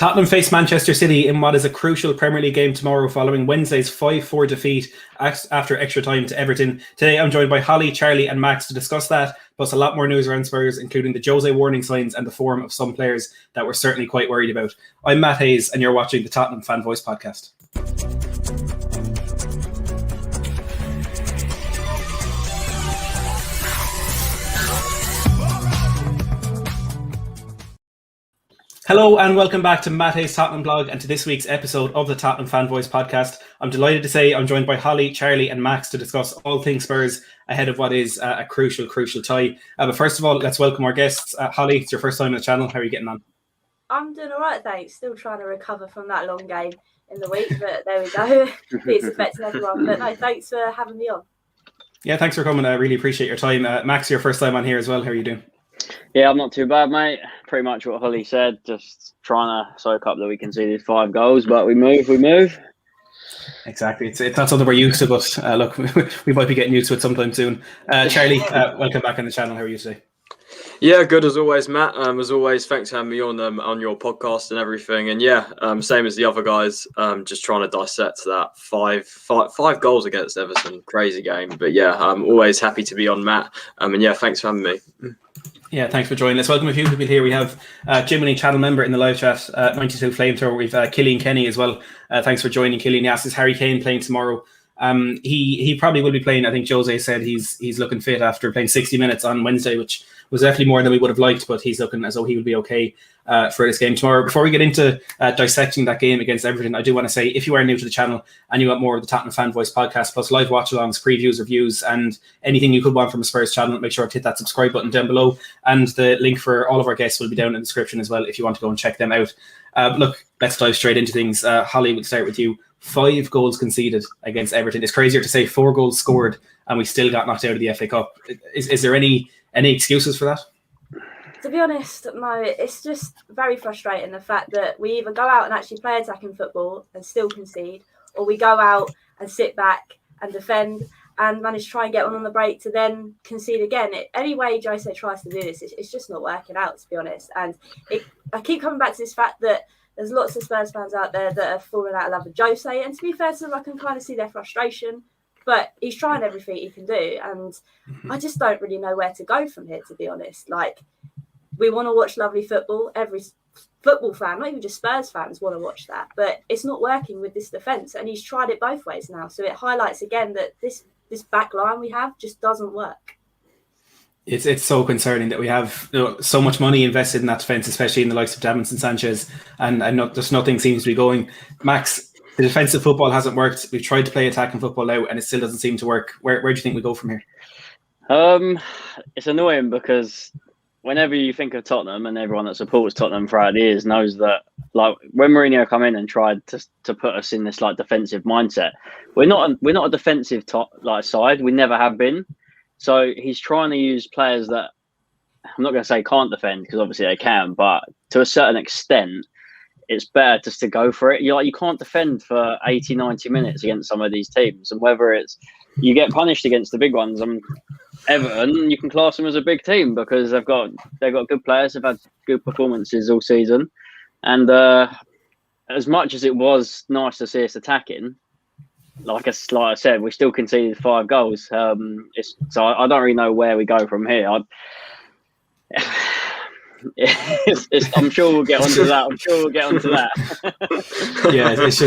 Tottenham face Manchester City in what is a crucial Premier League game tomorrow following Wednesday's 5-4 defeat after extra time to Everton. Today I'm joined by Hollie, Charlie and Max to discuss that, plus a lot more news around Spurs, including the Jose warning signs and the form of some players that we're certainly quite worried about. I'm Matt Hayes and you're watching the Tottenham Fan Voice Podcast. Hello and welcome back to Matt Hayes' Tottenham blog and to this week's episode of the Tottenham Fan Voice Podcast. I'm delighted to say I'm joined by Hollie, Charlie and Max to discuss all things Spurs ahead of what is a crucial tie. But first of all, let's welcome our guests. Hollie, it's your first time on the channel. How are you getting on? I'm doing all right, thanks. Still trying to recover from that long game in the week, but there we go. It's affecting everyone. But no, thanks for having me on. Yeah, thanks for coming. I really appreciate your time. Max, your first time on here as well. How are you doing? Yeah, I'm not too bad, mate. Pretty much what Hollie said. Just trying to soak up that we conceded 5 goals, but we move. Exactly. It's not something we're used to, but look, we might be getting used to it sometime soon. Charlie, welcome back on the channel. How are you today? Yeah, good as always, Matt. As always, thanks for having me on your podcast and everything. And yeah, same as the other guys. Just trying to dissect that five goals against Everton, crazy game. But yeah, I'm always happy to be on, Matt. And yeah, thanks for having me. Yeah, thanks for joining. Let's welcome a few people here. We have Jiminy channel member in the live chat, 92 Flamethrower. We've Killian Kenny as well. Thanks for joining, Killian. He asks, is Harry Kane playing tomorrow? He probably will be playing. I think Jose said he's looking fit after playing 60 minutes on Wednesday, which was definitely more than we would have liked, but he's looking as though he will be okay for this game tomorrow. Before we get into dissecting that game against Everton, I do want to say, if you are new to the channel and you want more of the Tottenham Fan Voice Podcast, plus live watch-alongs, previews, reviews, and anything you could want from a Spurs channel, make sure to hit that subscribe button down below. And the link for all of our guests will be down in the description as well if you want to go and check them out. Look, let's dive straight into things. Hollie, we'll start with you. 5 goals conceded against Everton. It's crazier to say 4 goals scored and we still got knocked out of the FA Cup. Is there any excuses for that? To be honest, no, it's just very frustrating the fact that we either go out and actually play attacking football and still concede, or we go out and sit back and defend and manage to try and get one on the break to then concede again. Any way Jose tries to do this, it's just not working out, to be honest. And I keep coming back to this fact that there's lots of Spurs fans out there that are falling out of love with Jose, and to be fair to them, I can kind of see their frustration. But he's trying everything he can do, and I just don't really know where to go from here, to be honest. Like, we want to watch lovely football. Every football fan, not even just Spurs fans, want to watch that. But it's not working with this defence, and he's tried it both ways now. So it highlights again that this back line we have just doesn't work. It's so concerning that we have so much money invested in that defence, especially in the likes of Davinson Sanchez, and just nothing seems to be going. Max, the defensive football hasn't worked. We've tried to play attacking football now, and it still doesn't seem to work. Where do you think we go from here? It's annoying because whenever you think of Tottenham, and everyone that supports Tottenham throughout the years knows that, like, when Mourinho come in and tried to put us in this like defensive mindset, we're not a defensive side. We never have been. So he's trying to use players that, I'm not going to say can't defend, because obviously they can, but to a certain extent, it's better just to go for it. You can't defend for 80, 90 minutes against some of these teams, and whether it's you get punished against the big ones. Everton, you can class them as a big team because they've got good players. They've had good performances all season, and as much as it was nice to see us attacking, like I said, we still conceded 5 goals. So I don't really know where we go from here. I'm sure we'll get onto that. Yeah, it's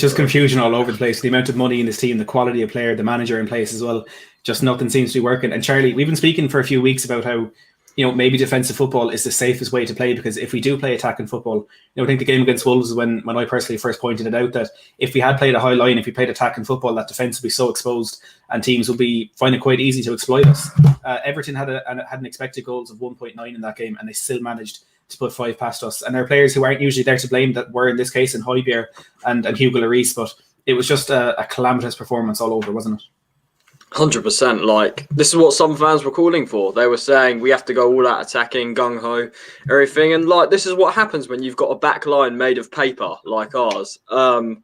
just confusion all over the place. The amount of money in this team, the quality of player, the manager in place as well. Just nothing seems to be working. And Charlie, we've been speaking for a few weeks about how, maybe defensive football is the safest way to play, because if we do play attacking football, I think the game against Wolves is when I personally first pointed it out that if we had played a high line, if we played attacking football, that defence would be so exposed and teams will find it quite easy to exploit us. Everton had an expected goals of 1.9 in that game, and they still managed to put 5 past us. And there are players who aren't usually there to blame that were in this case in Højbjerg and Hugo Lloris, but it was just a calamitous performance all over, wasn't it? 100%. Like, this is what some fans were calling for. They were saying we have to go all out attacking, gung-ho, everything. And like, this is what happens when you've got a back line made of paper like ours. So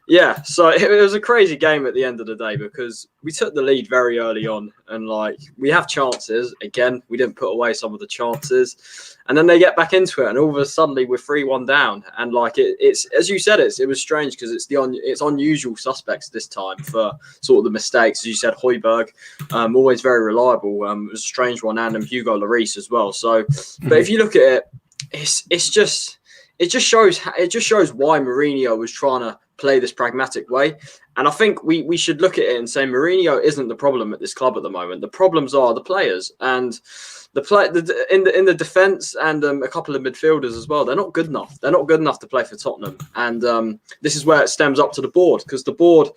it was a crazy game at the end of the day because we took the lead very early on, and like we have chances. Again, we didn't put away some of the chances, and then they get back into it, and all of a sudden we're 3-1 down. And like it's as you said, it was strange because it's unusual suspects this time for sort of the mistakes. As you said, Højbjerg, always very reliable. It was a strange one, and Hugo Lloris as well. So, but if you look at it, it just shows why Mourinho was trying to play this pragmatic way. And I think we should look at it and say Mourinho isn't the problem at this club at the moment. The problems are the players and in the defence and a couple of midfielders as well. They're not good enough. They're not good enough to play for Tottenham. And this is where it stems up to the board, because the board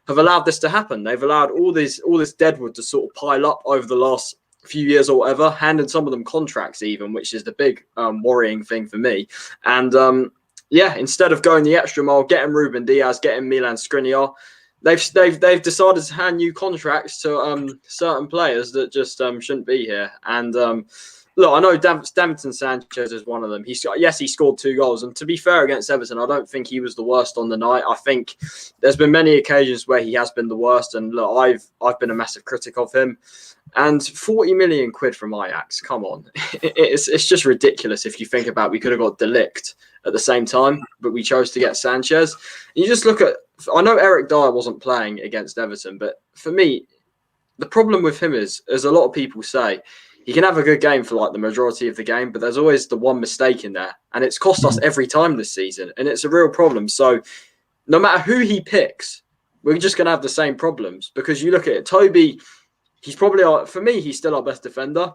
have allowed this to happen. They've allowed all this deadwood to sort of pile up over the last few years or whatever, handing some of them contracts even, which is the big worrying thing for me. And instead of going the extra mile, getting Ruben Diaz, getting Milan Skriniar, they've decided to hand new contracts to certain players that just shouldn't be here. And look, I know Davinson Sanchez is one of them. He scored 2 goals, and to be fair, against Everton, I don't think he was the worst on the night. I think there's been many occasions where he has been the worst, and look, I've been a massive critic of him. And 40 million quid from Ajax, come on. It's just ridiculous if you think about it. We could have got De Ligt at the same time, but we chose to get Sanchez. And you just look at, I know Eric Dyer wasn't playing against Everton, but for me, the problem with him is, as a lot of people say, he can have a good game for like the majority of the game, but there's always the one mistake in there. And it's cost us every time this season. And it's a real problem. So no matter who he picks, we're just going to have the same problems, because you look at it, Toby, he's probably, for me, he's still our best defender,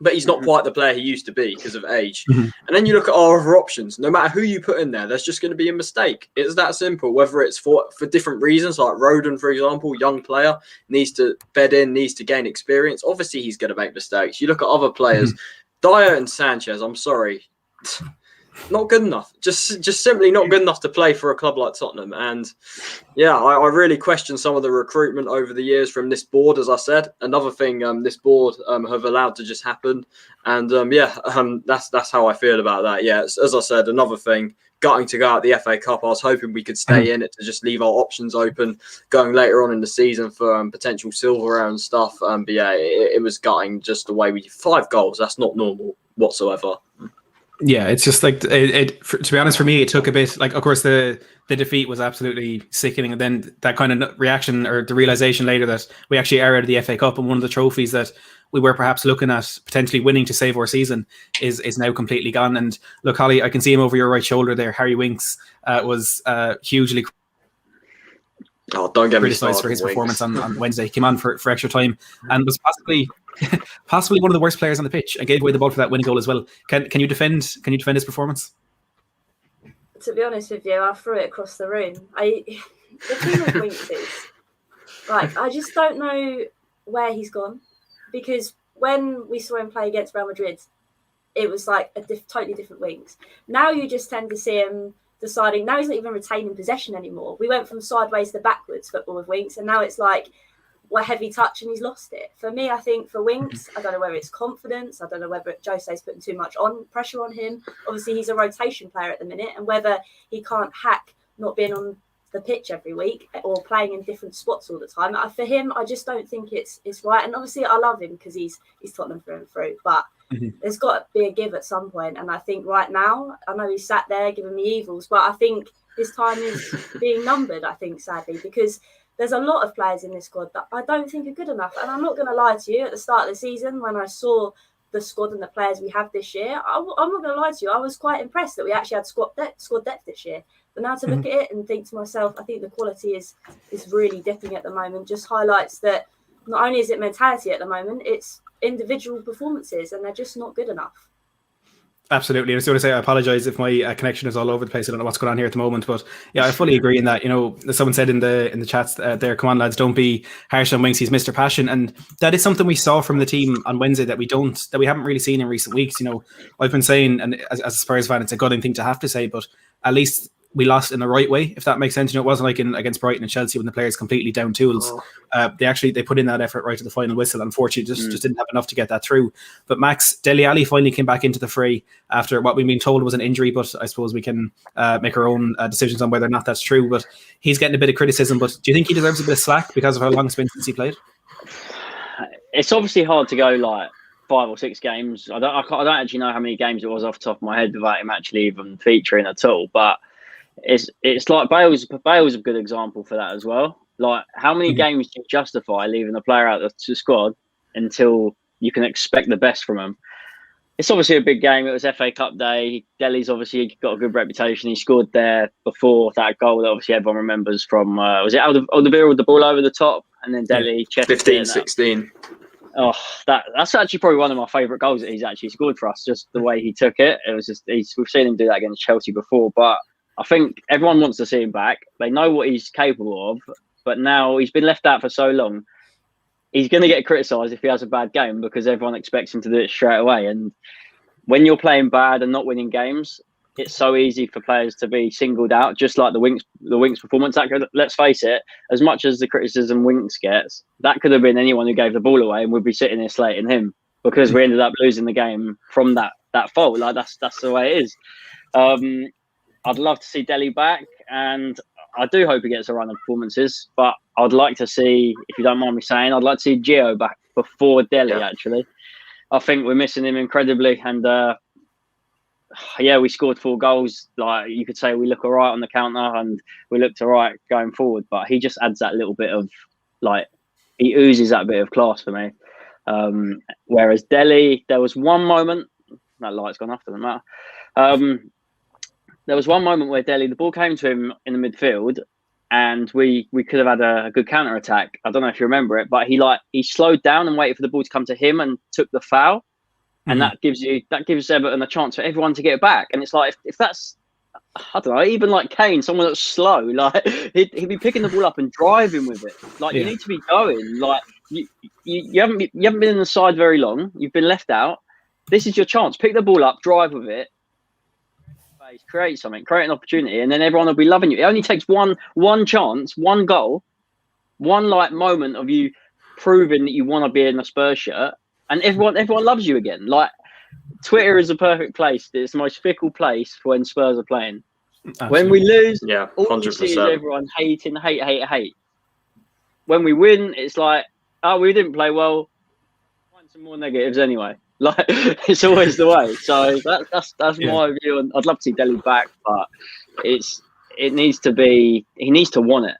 but he's not quite the player he used to be because of age. And then you look at our other options. No matter who you put in there, there's just going to be a mistake. It's that simple, whether it's for different reasons, like Rodon, for example, young player, needs to bed in, needs to gain experience. Obviously, he's going to make mistakes. You look at other players, Dyer and Sanchez, I'm sorry, not good enough. Just simply not good enough to play for a club like Tottenham. And yeah, I really question some of the recruitment over the years from this board. As I said, another thing this board have allowed to just happen. And that's how I feel about that. Yeah, as I said, another thing, gutting to go out the FA Cup. I was hoping we could stay in it to just leave our options open going later on in the season for potential silverware and stuff. But yeah, it was gutting just the way 5 goals. That's not normal whatsoever. Yeah, it's just like to be honest, for me, it took a bit. Like, of course, the defeat was absolutely sickening, and then that kind of reaction or the realization later that we actually are out of the FA Cup, and one of the trophies that we were perhaps looking at potentially winning to save our season is now completely gone. And look, Hollie, I can see him over your right shoulder there. Harry Winks was hugely don't get me started for his performance on Wednesday. He came on for extra time and was possibly one of the worst players on the pitch and gave away the ball for that winning goal as well. Can you defend his performance? To be honest with you, I threw it across the room. The thing with Winks is, like, I just don't know where he's gone, because when we saw him play against Real Madrid, it was like a totally different Winks. Now you just tend to see him deciding, now he's not even retaining possession anymore. We went from sideways to backwards football with Winks, and now it's like, well, heavy touch and he's lost it. For me, I think for Winks, I don't know whether it's confidence. I don't know whether Jose's putting too much pressure on him. Obviously, he's a rotation player at the minute, and whether he can't hack not being on the pitch every week or playing in different spots all the time. For him, I just don't think it's right. And obviously, I love him because he's Tottenham through and through, but there's got to be a give at some point. And I think right now, I know he's sat there giving me evils, but I think his time is being numbered, I think, sadly, because there's a lot of players in this squad that I don't think are good enough. And I'm not going to lie to you, at the start of the season, when I saw the squad and the players we have this year, I'm not going to lie to you, I was quite impressed that we actually had squad depth this year. But now to look at it and think to myself, I think the quality is really dipping at the moment, just highlights that not only is it mentality at the moment, it's individual performances, and they're just not good enough. Absolutely. I was going to say, I apologize if my connection is all over the place. I don't know what's going on here at the moment, but yeah, I fully agree in that. You know, someone said in the chats there, come on lads, don't be harsh on Winks. He's Mr. Passion, and that is something we saw from the team on Wednesday that we haven't really seen in recent weeks. You know, I've been saying, and as a Spurs fan, it's a gutting thing to have to say, but at least we lost in the right way, if that makes sense. It wasn't like against Brighton and Chelsea when the players completely down tools. They put in that effort right to the final whistle. Unfortunately, just didn't have enough to get that through. But Max, Dele Alli finally came back into the fray after what we've been told was an injury, but I suppose we can make our own decisions on whether or not that's true. But he's getting a bit of criticism. But do you think he deserves a bit of slack because of how long it's been since he played? It's obviously hard to go like 5 or 6 games. I don't actually know how many games it was off the top of my head without him actually even featuring at all. But it's like Bale's a good example for that as well. Like, how many games do you justify leaving a player out of the squad until you can expect the best from him? It's obviously a big game. It was FA Cup day. Dele's obviously got a good reputation. He scored there before that goal that obviously everyone remembers from, was it Alderweireld with the ball over the top? And then Dele chested 15-16. Oh, that's actually probably one of my favourite goals that he's actually scored for us, just the way he took it. It was just, we've seen him do that against Chelsea before, but I think everyone wants to see him back. They know what he's capable of, but now he's been left out for so long. He's going to get criticised if he has a bad game because everyone expects him to do it straight away. And when you're playing bad and not winning games, it's so easy for players to be singled out, just like the Winks performance. Let's face it, as much as the criticism Winks gets, that could have been anyone who gave the ball away and we'd be sitting here slating him because we ended up losing the game from that fault. Like, that's the way it is. I'd love to see Dele back, and I do hope he gets a run of performances, but I'd like to see, if you don't mind me saying, I'd like to see Gio back before Dele, actually. I think we're missing him incredibly, and we scored 4 goals. Like, you could say we look all right on the counter and we looked all right going forward, but he just adds that little bit of, like, he oozes that bit of class for me. Whereas Dele, there was one moment, that light's gone off, doesn't matter. There was one moment where Dele, the ball came to him in the midfield and we could have had a good counter attack. I don't know if you remember it, but he slowed down and waited for the ball to come to him and took the foul. And that gives Everton a chance for everyone to get back. And it's like, if that's, I don't know, even like Kane, someone that's slow, like he'd be picking the ball up and driving with it. Like, you need to be going. Like, you haven't been in the side very long. You've been left out. This is your chance. Pick the ball up, drive with it, create something, create an opportunity, and then everyone will be loving you. It only takes one chance, one goal, one like moment of you proving that you want to be in a Spurs shirt, and everyone loves you again. Like, Twitter is a perfect place. It's the most fickle place for when Spurs are playing. Absolutely. When we lose, 100%. All you see is everyone hating, hate. When we win, it's like, oh, we didn't play well. Find some more negatives anyway. Like, it's always the way. So that's my view. And I'd love to see Dele back, but he needs to want it.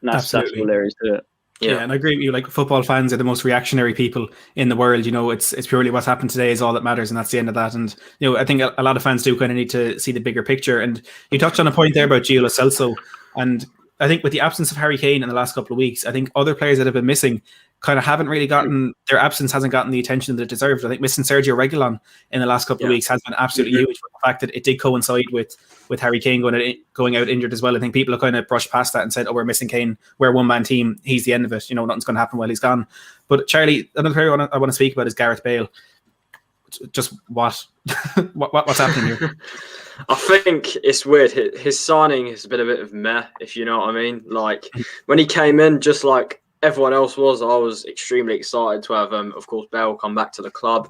And that's all there is to it. Yeah, and I agree with you. Like, football fans are the most reactionary people in the world. It's purely what's happened today is all that matters, and that's the end of that. And I think a lot of fans do kind of need to see the bigger picture. And you touched on a point there about Gio Lo Celso, and I think with the absence of Harry Kane in the last couple of weeks, I think other players that have been missing kind of haven't really gotten, their absence hasn't gotten the attention that it deserved. I think missing Sergio Reguilon in the last couple of weeks has been absolutely huge. For the fact that it did coincide with Harry Kane going out injured as well. I think people have kind of brushed past that and said, oh, we're missing Kane. We're a one-man team. He's the end of it. Nothing's going to happen while he's gone. But Charlie, another player I want to speak about is Gareth Bale. Just what's happening here? I think it's weird. His signing has been a bit of meh, if you know what I mean. Like, when he came in, just like everyone else was, I was extremely excited to have of course, Bale come back to the club.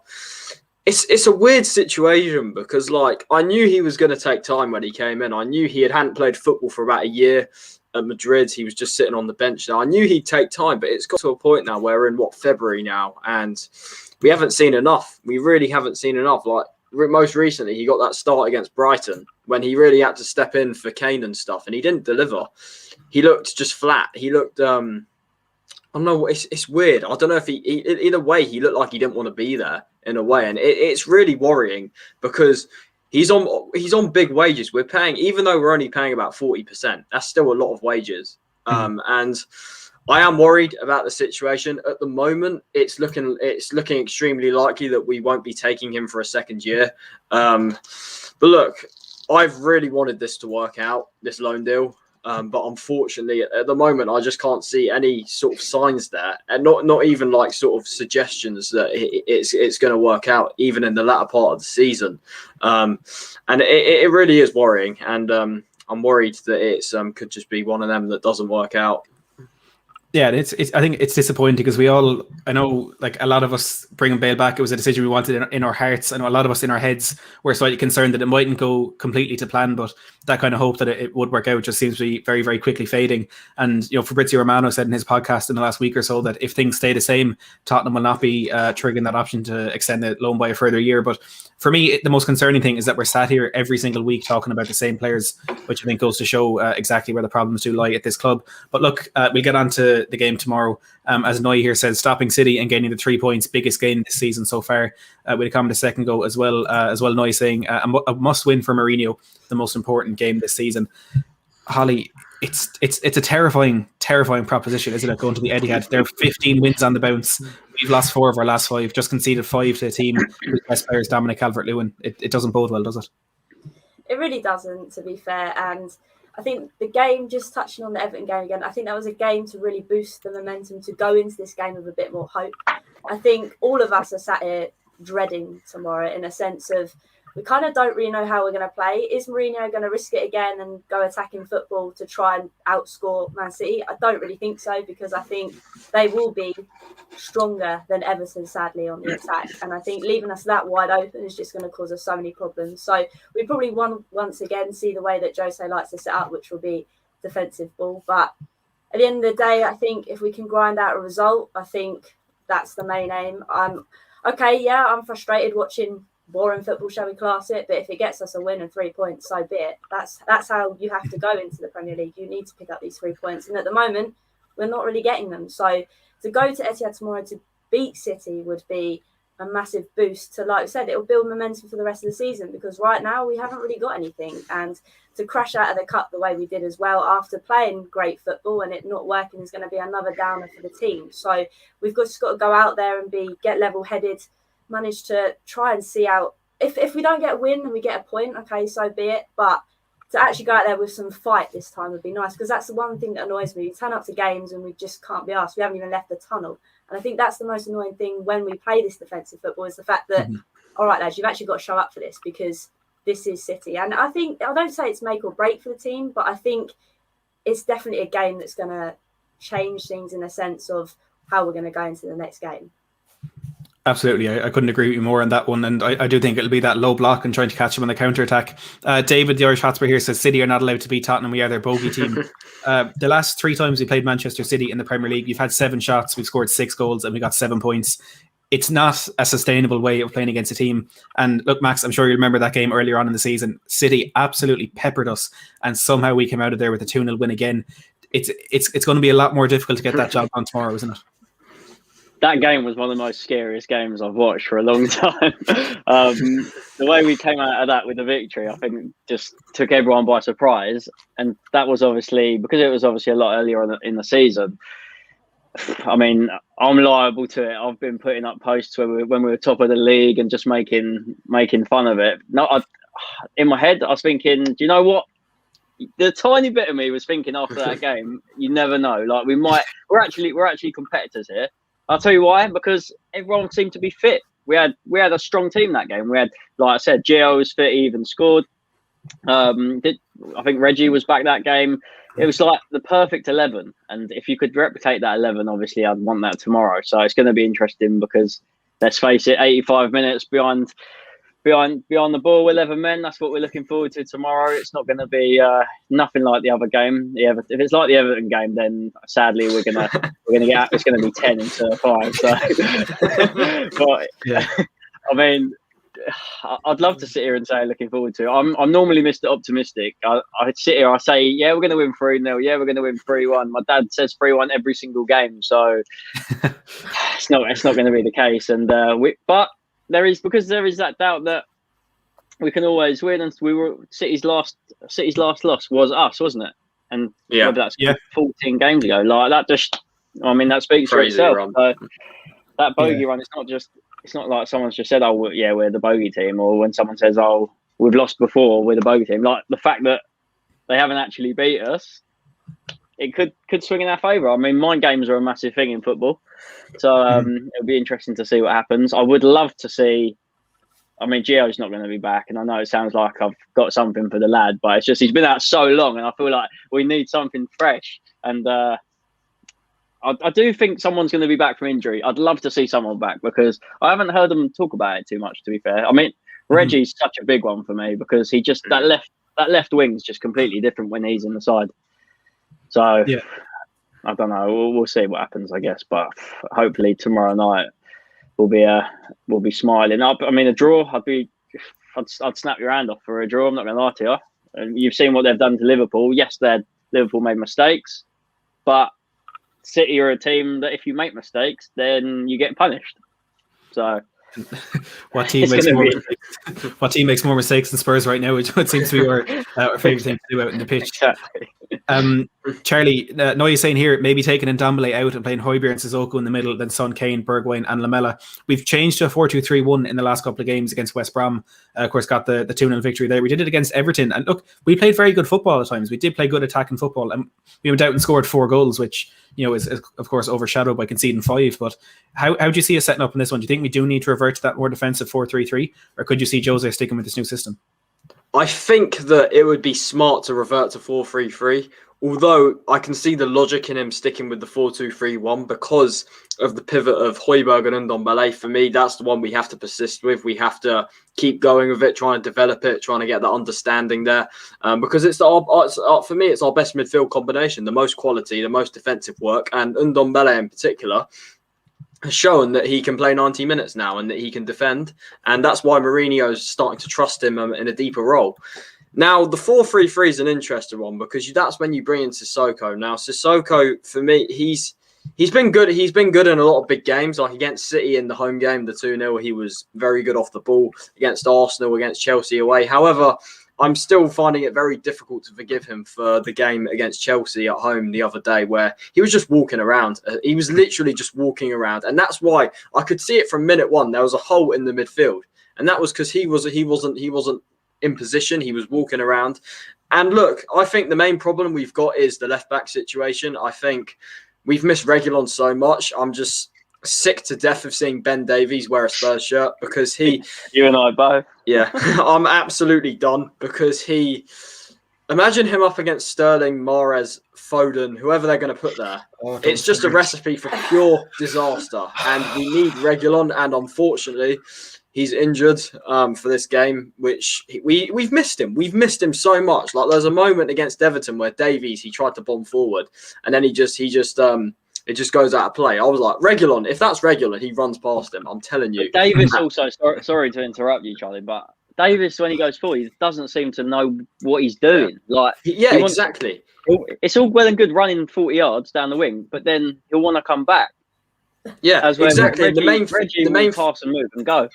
It's a weird situation because, like, I knew he was going to take time when he came in. I knew he hadn't played football for about a year at Madrid. He was just sitting on the bench now. I knew he'd take time, but it's got to a point now where we're in February now, and we haven't seen enough. We really haven't seen enough. Like, most recently, he got that start against Brighton when he really had to step in for Kane and stuff, and he didn't deliver. He looked just flat. He looked, I don't know. It's weird. I don't know if in a way, he looked like he didn't want to be there in a way, and it's really worrying because he's on big wages. We're paying, even though we're only paying about 40%, that's still a lot of wages. And I am worried about the situation at the moment. It's looking extremely likely that we won't be taking him for a second year. But look, I've really wanted this to work out, this loan deal. But unfortunately, at the moment, I just can't see any sort of signs there, and not even like sort of suggestions that it's going to work out, even in the latter part of the season. And it really is worrying. And I'm worried that it's could just be one of them that doesn't work out. Yeah, it's. I think it's disappointing because I know, like a lot of us bringing Bale back, it was a decision we wanted in our hearts. I know a lot of us in our heads were slightly concerned that it mightn't go completely to plan, but that kind of hope that it would work out just seems to be very, very quickly fading. And, Fabrizio Romano said in his podcast in the last week or so that if things stay the same, Tottenham will not be triggering that option to extend the loan by a further year. But for me, the most concerning thing is that we're sat here every single week talking about the same players, which I think goes to show exactly where the problems do lie at this club. But look, we'll get on to the game tomorrow. As Noy here says, stopping City and gaining the 3 points, biggest gain this season so far. We'll come to a second go as well. Noy saying a must win for Mourinho, the most important game this season. Hollie, it's a terrifying proposition, isn't it? Going to the Etihad, there are 15 wins on the bounce. We've lost 4 of our last 5, just conceded 5 to a team whose best player is Dominic Calvert-Lewin. It doesn't bode well, does it? It really doesn't, to be fair. And I think the game, just touching on the Everton game again, I think that was a game to really boost the momentum to go into this game with a bit more hope. I think all of us are sat here dreading tomorrow in a sense of we kind of don't really know how we're going to play. Is Mourinho going to risk it again and go attacking football to try and outscore Man City? I don't really think so, because I think they will be stronger than Everton, sadly, on the attack. And I think leaving us that wide open is just going to cause us so many problems. So we probably once again see the way that Jose likes to set up, which will be defensive ball. But at the end of the day, I think if we can grind out a result, I think that's the main aim. I'm frustrated watching boring football, shall we class it, but if it gets us a win and 3 points, so be it. That's how you have to go into the Premier League. You need to pick up these 3 points, and at the moment we're not really getting them. So to go to Etihad tomorrow to beat City would be a massive boost to, like I said, it will build momentum for the rest of the season, because right now we haven't really got anything. And to crash out of the cup the way we did as well after playing great football and it not working is going to be another downer for the team. So we've just got to go out there and get level-headed, manage to try and see out. If we don't get a win and we get a point, okay, so be it. But to actually go out there with some fight this time would be nice, because that's the one thing that annoys me. We turn up to games and we just can't be asked. We haven't even left the tunnel. And I think that's the most annoying thing when we play this defensive football, is the fact that, all right, lads, you've actually got to show up for this, because this is City. And I don't say it's make or break for the team, but I think it's definitely a game that's going to change things in the sense of how we're going to go into the next game. Absolutely. I couldn't agree with you more on that one. And I do think it'll be that low block and trying to catch them on the counter-attack. David, the Irish Hotspur here, says City are not allowed to beat Tottenham. We are their bogey team. The last 3 times we played Manchester City in the Premier League, we've had 7 shots, we've scored 6 goals, and we got 7 points. It's not a sustainable way of playing against a team. And look, Max, I'm sure you remember that game earlier on in the season. City absolutely peppered us, and somehow we came out of there with a 2-0 win again. It's going to be a lot more difficult to get that job on tomorrow, isn't it? That game was one of the most scariest games I've watched for a long time. The way we came out of that with the victory, I think, just took everyone by surprise. And that was obviously, because it was obviously a lot earlier in the season. I mean, I'm liable to it. I've been putting up posts when we were top of the league and just making fun of it. In my head, I was thinking, do you know what? The tiny bit of me was thinking after that game, you never know. Like we're actually competitors here. I'll tell you why, because everyone seemed to be fit. We had a strong team that game. We had, like I said, Gio was fit, he even scored. I think Reggie was back that game. It was like the perfect 11. And if you could replicate that 11, obviously I'd want that tomorrow. So it's going to be interesting, because let's face it, 85 minutes behind the ball, 11 men. That's what we're looking forward to tomorrow. It's not going to be nothing like the other game. If it's like the Everton game, then sadly we're gonna get. It's going to be 10 instead of 5. So, but yeah, I mean, I'd love to sit here and say looking forward to it. I'm normally Mr. Optimistic. I sit here, I say, yeah, we're going to win 3-0. Yeah, we're going to win 3-1. My dad says 3-1 every single game, so it's not going to be the case. And but. There is that doubt that we can always win, and City's last loss was us, wasn't it? And whether that's 14 games ago, like that that speaks for itself. That bogey run, it's not like someone's just said, oh yeah, we're the bogey team, or when someone says, oh, we've lost before, we're the bogey team. Like the fact that they haven't actually beat us, it could swing in our favour. I mean, mind games are a massive thing in football. So it'll be interesting to see what happens. I would love to see I mean, Gio's not going to be back, and I know it sounds like I've got something for the lad, but it's just he's been out so long, and I feel like we need something fresh. And I do think someone's going to be back from injury. I'd love to see someone back because I haven't heard them talk about it too much, to be fair. I mean, Reggie's such a big one for me because he just that left wing's just completely different when he's in the side. So yeah. I don't know. We'll see what happens, I guess. But hopefully tomorrow night we'll be smiling. I mean, a draw. I'd snap your hand off for a draw. I'm not going to lie to you. And you've seen what they've done to Liverpool. Yes, Liverpool made mistakes, but City are a team that if you make mistakes, then you get punished. So. What team makes more mistakes than Spurs right now, which seems to be our favourite thing to do out in the pitch. Charlie, now you're saying here maybe taking Ndombele out and playing Højbjerg and Sissoko in the middle, then Son, Kane, Bergwijn and Lamela. We've changed to a 4-2-3-1 in the last couple of games against West Brom. Of course, got the 2-0 victory there. We did it against Everton, and look, we played very good football at times. We did play good attacking football, and we went out and scored 4 goals, which is of course overshadowed by conceding 5. But how do you see us setting up in this one? Do you think we do need to revert to that more defensive 4-3-3, or could you see Jose sticking with this new system? I think that it would be smart to revert to 4-3-3, although I can see the logic in him sticking with the 4-2-3-1 because of the pivot of Højbjerg and Ndombele. For me, that's the one we have to persist with. We have to keep going with it, trying to develop it, trying to get that understanding there. Because for me, it's our best midfield combination, the most quality, the most defensive work, and Ndombele in particular has shown that he can play 90 minutes now and that he can defend. And that's why Mourinho is starting to trust him in a deeper role. Now, the 4-3-3 is an interesting one because that's when you bring in Sissoko. Now, Sissoko, for me, he's been good. He's been good in a lot of big games, like against City in the home game, the 2-0. He was very good off the ball against Arsenal, against Chelsea away. However, I'm still finding it very difficult to forgive him for the game against Chelsea at home the other day where he was just walking around. He was literally just walking around. And that's why I could see it from minute one. There was a hole in the midfield. And that was because he wasn't in position. He was walking around. And look, I think the main problem we've got is the left-back situation. I think we've missed Reguilon so much. I'm just sick to death of seeing Ben Davies wear a Spurs shirt because he... You and I both. Yeah, I'm absolutely done because imagine him up against Sterling, Mahrez, Foden, whoever they're going to put there. It's just a recipe for pure disaster. And we need Reguilon, and unfortunately, he's injured for this game, which we've missed him. We've missed him so much. Like there's a moment against Everton where Davies, he tried to bomb forward, and then it just goes out of play. I was like, Reguilon, if that's Reguilon, he runs past him. I'm telling you. But Davis also, sorry to interrupt you, Charlie, but Davis, when he goes forward, he doesn't seem to know what he's doing. Exactly. It's all well and good running 40 yards down the wing, but then he'll want to come back. Yeah, exactly. Reggie the main pass and move and go.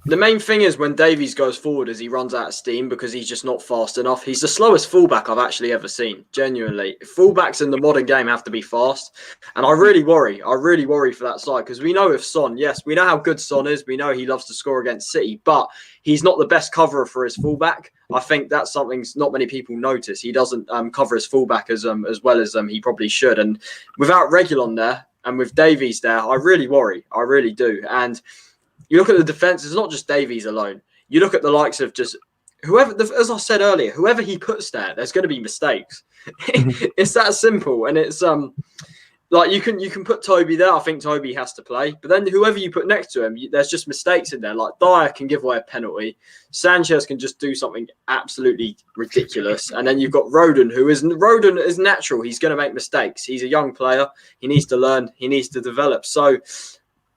The main thing is when Davies goes forward is he runs out of steam because he's just not fast enough. He's the slowest fullback I've actually ever seen, genuinely. Fullbacks in the modern game have to be fast. And I really worry for that side because we know with Son, yes, we know how good Son is. We know he loves to score against City, but he's not the best coverer for his fullback. I think that's something not many people notice. He doesn't cover his fullback as well as he probably should. And without Reguilon there and with Davies there, I really worry. I really do. And you look at the defence, it's not just Davies alone. You look at the likes of just whoever, as I said earlier, whoever he puts there, there's going to be mistakes. It's that simple. And it's like you can put Toby there. I think Toby has to play. But then whoever you put next to him, there's just mistakes in there. Like Dyer can give away a penalty. Sanchez can just do something absolutely ridiculous. And then you've got Rodon is natural. He's going to make mistakes. He's a young player. He needs to learn. He needs to develop. So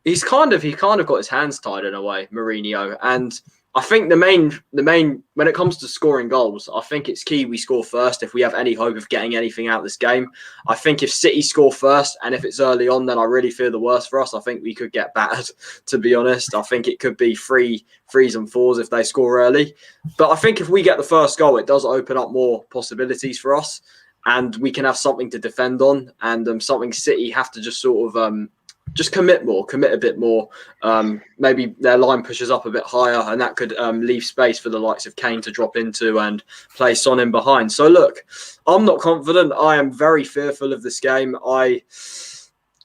He's kind of got his hands tied in a way, Mourinho. And I think the main when it comes to scoring goals, I think it's key we score first if we have any hope of getting anything out of this game. I think if City score first and if it's early on, then I really fear the worst for us. I think we could get battered, to be honest. I think it could be 3-4s and 4s if they score early. But I think if we get the first goal, it does open up more possibilities for us and we can have something to defend on and something City have to just sort of just commit a bit more. Maybe their line pushes up a bit higher and that could leave space for the likes of Kane to drop into and play Son in behind. So look, I'm not confident. I am very fearful of this game.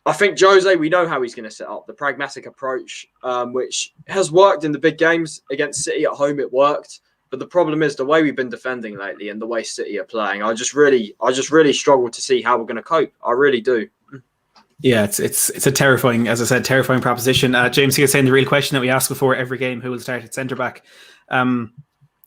I think Jose, we know how he's going to set up the pragmatic approach, which has worked in the big games against City at home. It worked, but the problem is the way we've been defending lately and the way City are playing. I just really struggle to see how we're going to cope. I really do. Yeah, it's a terrifying, as I said, terrifying proposition. James, you're saying the real question that we ask before every game: who will start at centre back?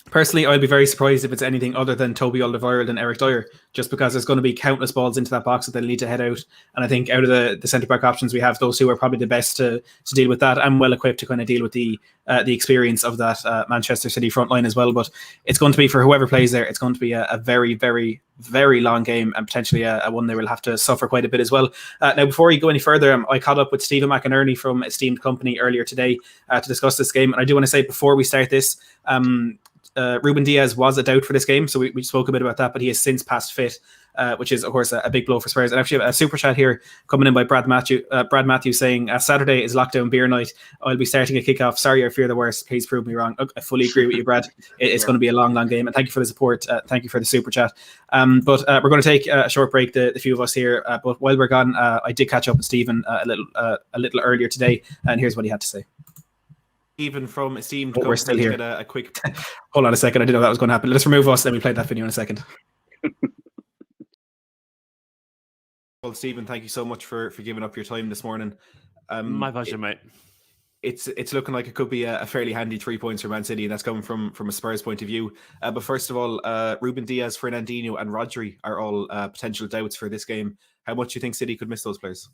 Personally, I'd be very surprised if it's anything other than Toby Alderweireld and Eric Dyer, just because there's going to be countless balls into that box that they'll need to head out. And I think out of the centre-back options we have, those two are probably the best to deal with that, and well equipped to kind of deal with the experience of that Manchester City front line as well. But it's going to be, for whoever plays there, it's going to be a very, very, very long game, and potentially a one they will have to suffer quite a bit as well. Now, before we go any further, I caught up with Stephen McInerney from Esteemed Kompany earlier today to discuss this game. And I do want to say, before we start this, Ruben Diaz was a doubt for this game, so we spoke a bit about that, but he has since passed fit, which is, of course, a big blow for Spurs. And actually, a super chat here coming in by Brad Matthews saying, Saturday is lockdown beer night. I'll be starting a kickoff. Sorry, I fear the worst. Please prove me wrong. I fully agree with you, Brad. It's going to be a long, long game. And thank you for the support. Thank you for the super chat. But we're going to take a short break, the few of us here. But while we're gone, I did catch up with Stephen a little earlier today, and here's what he had to say. Even from Esteemed Kompany, we're still here. Get a quick hold on a second. I didn't know that was going to happen. Let's remove us, then we play that video in a second. Well, Stephen, thank you so much for giving up your time this morning. My pleasure, mate. It's looking like it could be a fairly handy 3 points for Man City, and that's coming from a Spurs point of view. But first of all, Ruben Diaz, Fernandinho, and Rodri are all potential doubts for this game. How much do you think City could miss those players?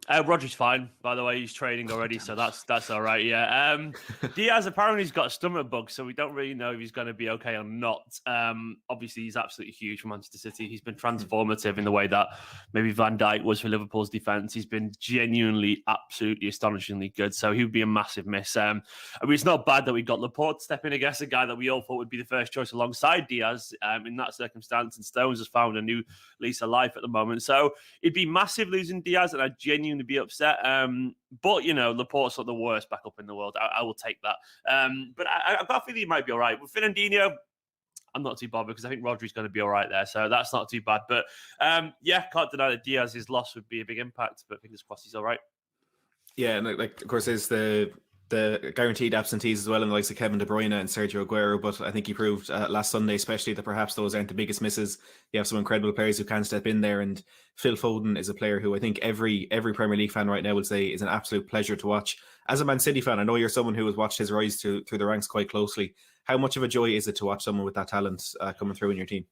Rodri's fine, by the way. He's training already, so that's all right. Yeah. Diaz apparently has got a stomach bug, so we don't really know if he's going to be okay or not. Obviously, he's absolutely huge for Manchester City. He's been transformative in the way that maybe Van Dijk was for Liverpool's defence. He's been genuinely, absolutely, astonishingly good. So he would be a massive miss. I mean, it's not bad that we got Laporte stepping against a guy that we all thought would be the first choice alongside Diaz in that circumstance. And Stones has found a new lease of life at the moment. So it'd be massive losing Diaz, and I genuinely be upset. But, you know, Laporte's not the worst backup in the world. I will take that. But I've got a feeling he might be all right. With Fernandinho, I'm not too bothered because I think Rodri's going to be all right there. So that's not too bad. But, can't deny that Diaz's loss would be a big impact. But fingers crossed he's all right. Yeah, and of course, there's the guaranteed absentees as well, in the likes of Kevin De Bruyne and Sergio Aguero. But I think he proved last Sunday especially that perhaps those aren't the biggest misses. You have some incredible players who can step in there, and Phil Foden is a player who I think every Premier League fan right now would say is an absolute pleasure to watch. As a Man City fan, I know you're someone who has watched his rise through the ranks quite closely. How much of a joy is it to watch someone with that talent coming through in your team?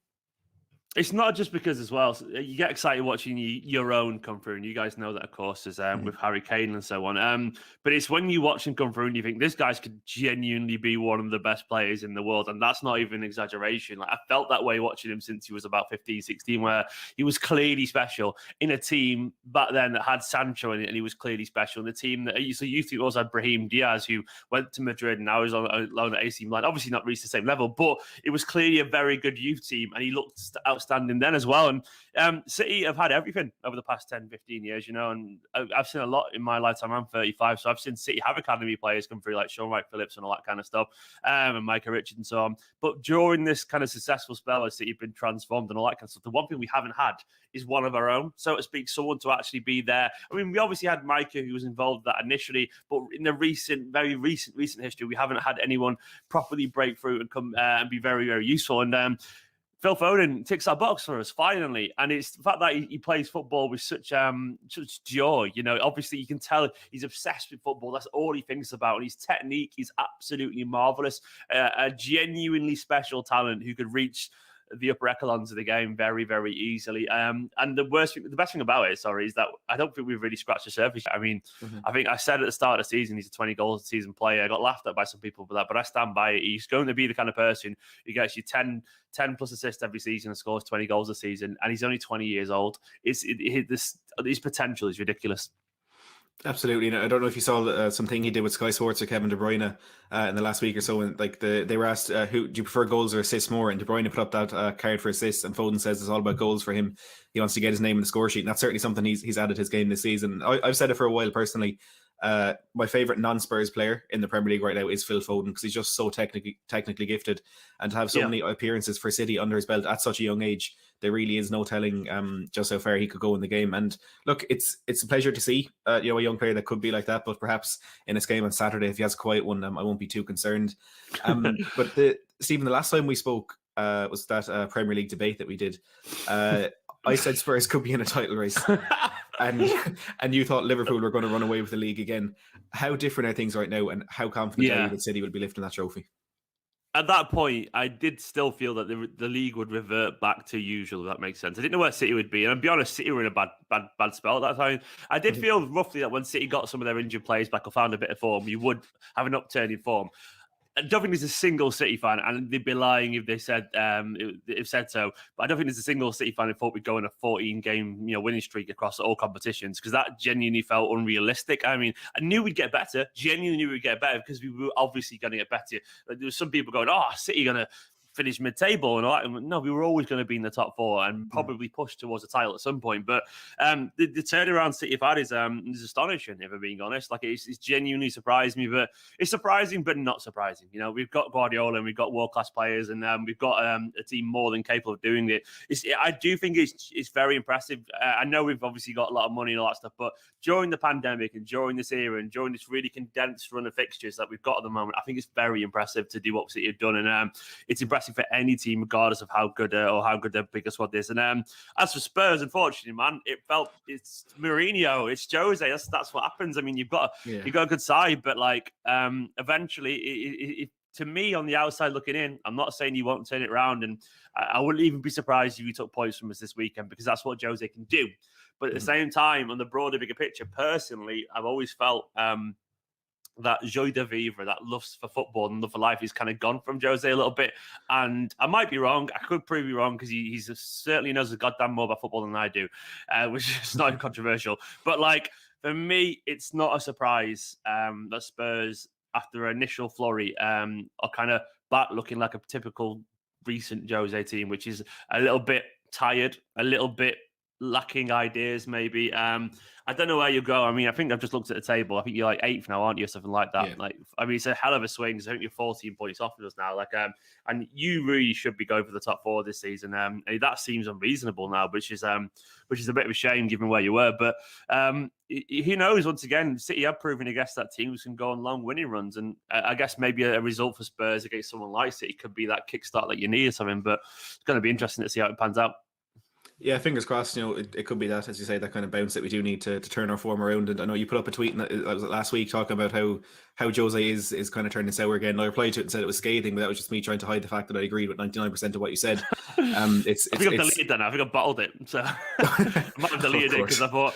It's not just because as well, you get excited watching your own come through, and you guys know that, of course, is with Harry Kane and so on. But it's when you watch him come through and you think this guy's could genuinely be one of the best players in the world, and that's not even an exaggeration. Like, I felt that way watching him since he was about 15, 16, where he was clearly special in a team back then that had Sancho in it, and he was clearly special in the team that you used to also had Brahim Diaz, who went to Madrid and now is on loan at AC Milan. Obviously not reached the same level, but it was clearly a very good youth team, and he looked outstanding then as well. And City have had everything over the past 10, 15 years, you know, and I've seen a lot in my lifetime. I'm 35, so I've seen City have academy players come through like Sean Wright-Phillips and all that kind of stuff, and Micah Richards and so on. But during this kind of successful spell as City have been transformed and all that kind of stuff, the one thing we haven't had is one of our own, so to speak, someone to actually be there. I mean, we obviously had Micah, who was involved with that initially, but in the very recent history, we haven't had anyone properly break through and come and be very, very useful. And Phil Foden ticks that box for us finally, and it's the fact that he plays football with such joy. You know, obviously you can tell he's obsessed with football. That's all he thinks about, and his technique is absolutely marvelous. A genuinely special talent who could reach the upper echelons of the game very, very easily. And the best thing about it, is that I don't think we've really scratched the surface. I mean, I think I said at the start of the season, he's a 20 goals a season player. I got laughed at by some people for that, but I stand by it. He's going to be the kind of person who gets you 10 plus assists every season and scores 20 goals a season. And he's only 20 years old. His potential is ridiculous. Absolutely. I don't know if you saw something he did with Sky Sports or Kevin De Bruyne in the last week or so. And like they were asked, who do you prefer, goals or assists more? And De Bruyne put up that card for assists, and Foden says it's all about goals for him. He wants to get his name in the score sheet, and that's certainly something he's added his game this season. I've said it for a while personally. My favourite non-Spurs player in the Premier League right now is Phil Foden, because he's just so technically gifted, and to have so many appearances for City under his belt at such a young age, there really is no telling just how far he could go in the game. And look, it's a pleasure to see a young player that could be like that, but perhaps in this game on Saturday, if he has a quiet one, I won't be too concerned. But Stephen, the last time we spoke was that Premier League debate that we did. I said Spurs could be in a title race, and you thought Liverpool were going to run away with the league again. How different are things right now, and how confident are you that City will be lifting that trophy? At that point, I did still feel that the league would revert back to usual, if that makes sense. I didn't know where City would be. And I'll be honest, City were in a bad spell at that time. I did feel roughly that when City got some of their injured players back or found a bit of form, you would have an upturn in form. I don't think there's a single City fan, and they'd be lying if they said so. But I don't think there's a single City fan who thought we'd go on a 14-game winning streak across all competitions, because that genuinely felt unrealistic. I mean, I knew we'd get better. Genuinely knew we'd get better, because we were obviously going to get better. There were some people going, "Oh, City going to finish mid-table," and all that. No, we were always going to be in the top four and probably push towards a title at some point. But the turnaround City have had is astonishing, if I'm being honest. Like, it's genuinely surprised me, but it's surprising but not surprising. We've got Guardiola and we've got world-class players, and we've got a team more than capable of doing it. I do think it's very impressive. I know we've obviously got a lot of money and all that stuff, but during the pandemic and during this era and during this really condensed run of fixtures that we've got at the moment, I think it's very impressive to do what City have done, and it's impressive for any team, regardless of how good their biggest squad is. And as for Spurs, unfortunately, man, it's Mourinho, it's Jose. That's what happens. I mean, you've got a good side, but eventually, to me, on the outside looking in, I'm not saying you won't turn it around, and I wouldn't even be surprised if you took points from us this weekend, because that's what Jose can do. But at the same time, on the broader, bigger picture, personally, I've always felt that joie de vivre, that love for football and love for life, is kind of gone from Jose a little bit. And I might be wrong. I could prove you wrong, because he certainly knows a goddamn more about football than I do, which is not controversial. But for me, it's not a surprise that Spurs, after an initial flurry, are kind of back looking like a typical recent Jose team, which is a little bit tired, a little bit lacking ideas, maybe. I don't know where you go. I mean, I think I've just looked at the table. I think you're 8th now, aren't you, or something like that? Yeah. I mean, it's a hell of a swing. So I think you're 14 points off of us now. And you really should be going for the top 4 this season. And that seems unreasonable now, which is a bit of a shame given where you were. But who knows? Once again, City have proven against that teams can go on long winning runs, and I guess maybe a result for Spurs against someone like City could be that kickstart that you need or something. But it's going to be interesting to see how it pans out. Yeah, fingers crossed. It could be that, as you say, that kind of bounce that we do need to turn our form around. And I know you put up a tweet last week talking about how Jose is kind of turning sour again. I replied to it and said it was scathing, but that was just me trying to hide the fact that I agreed with 99% of what you said. I think I've deleted that now. I think I've bottled it. So I might have deleted it, because I thought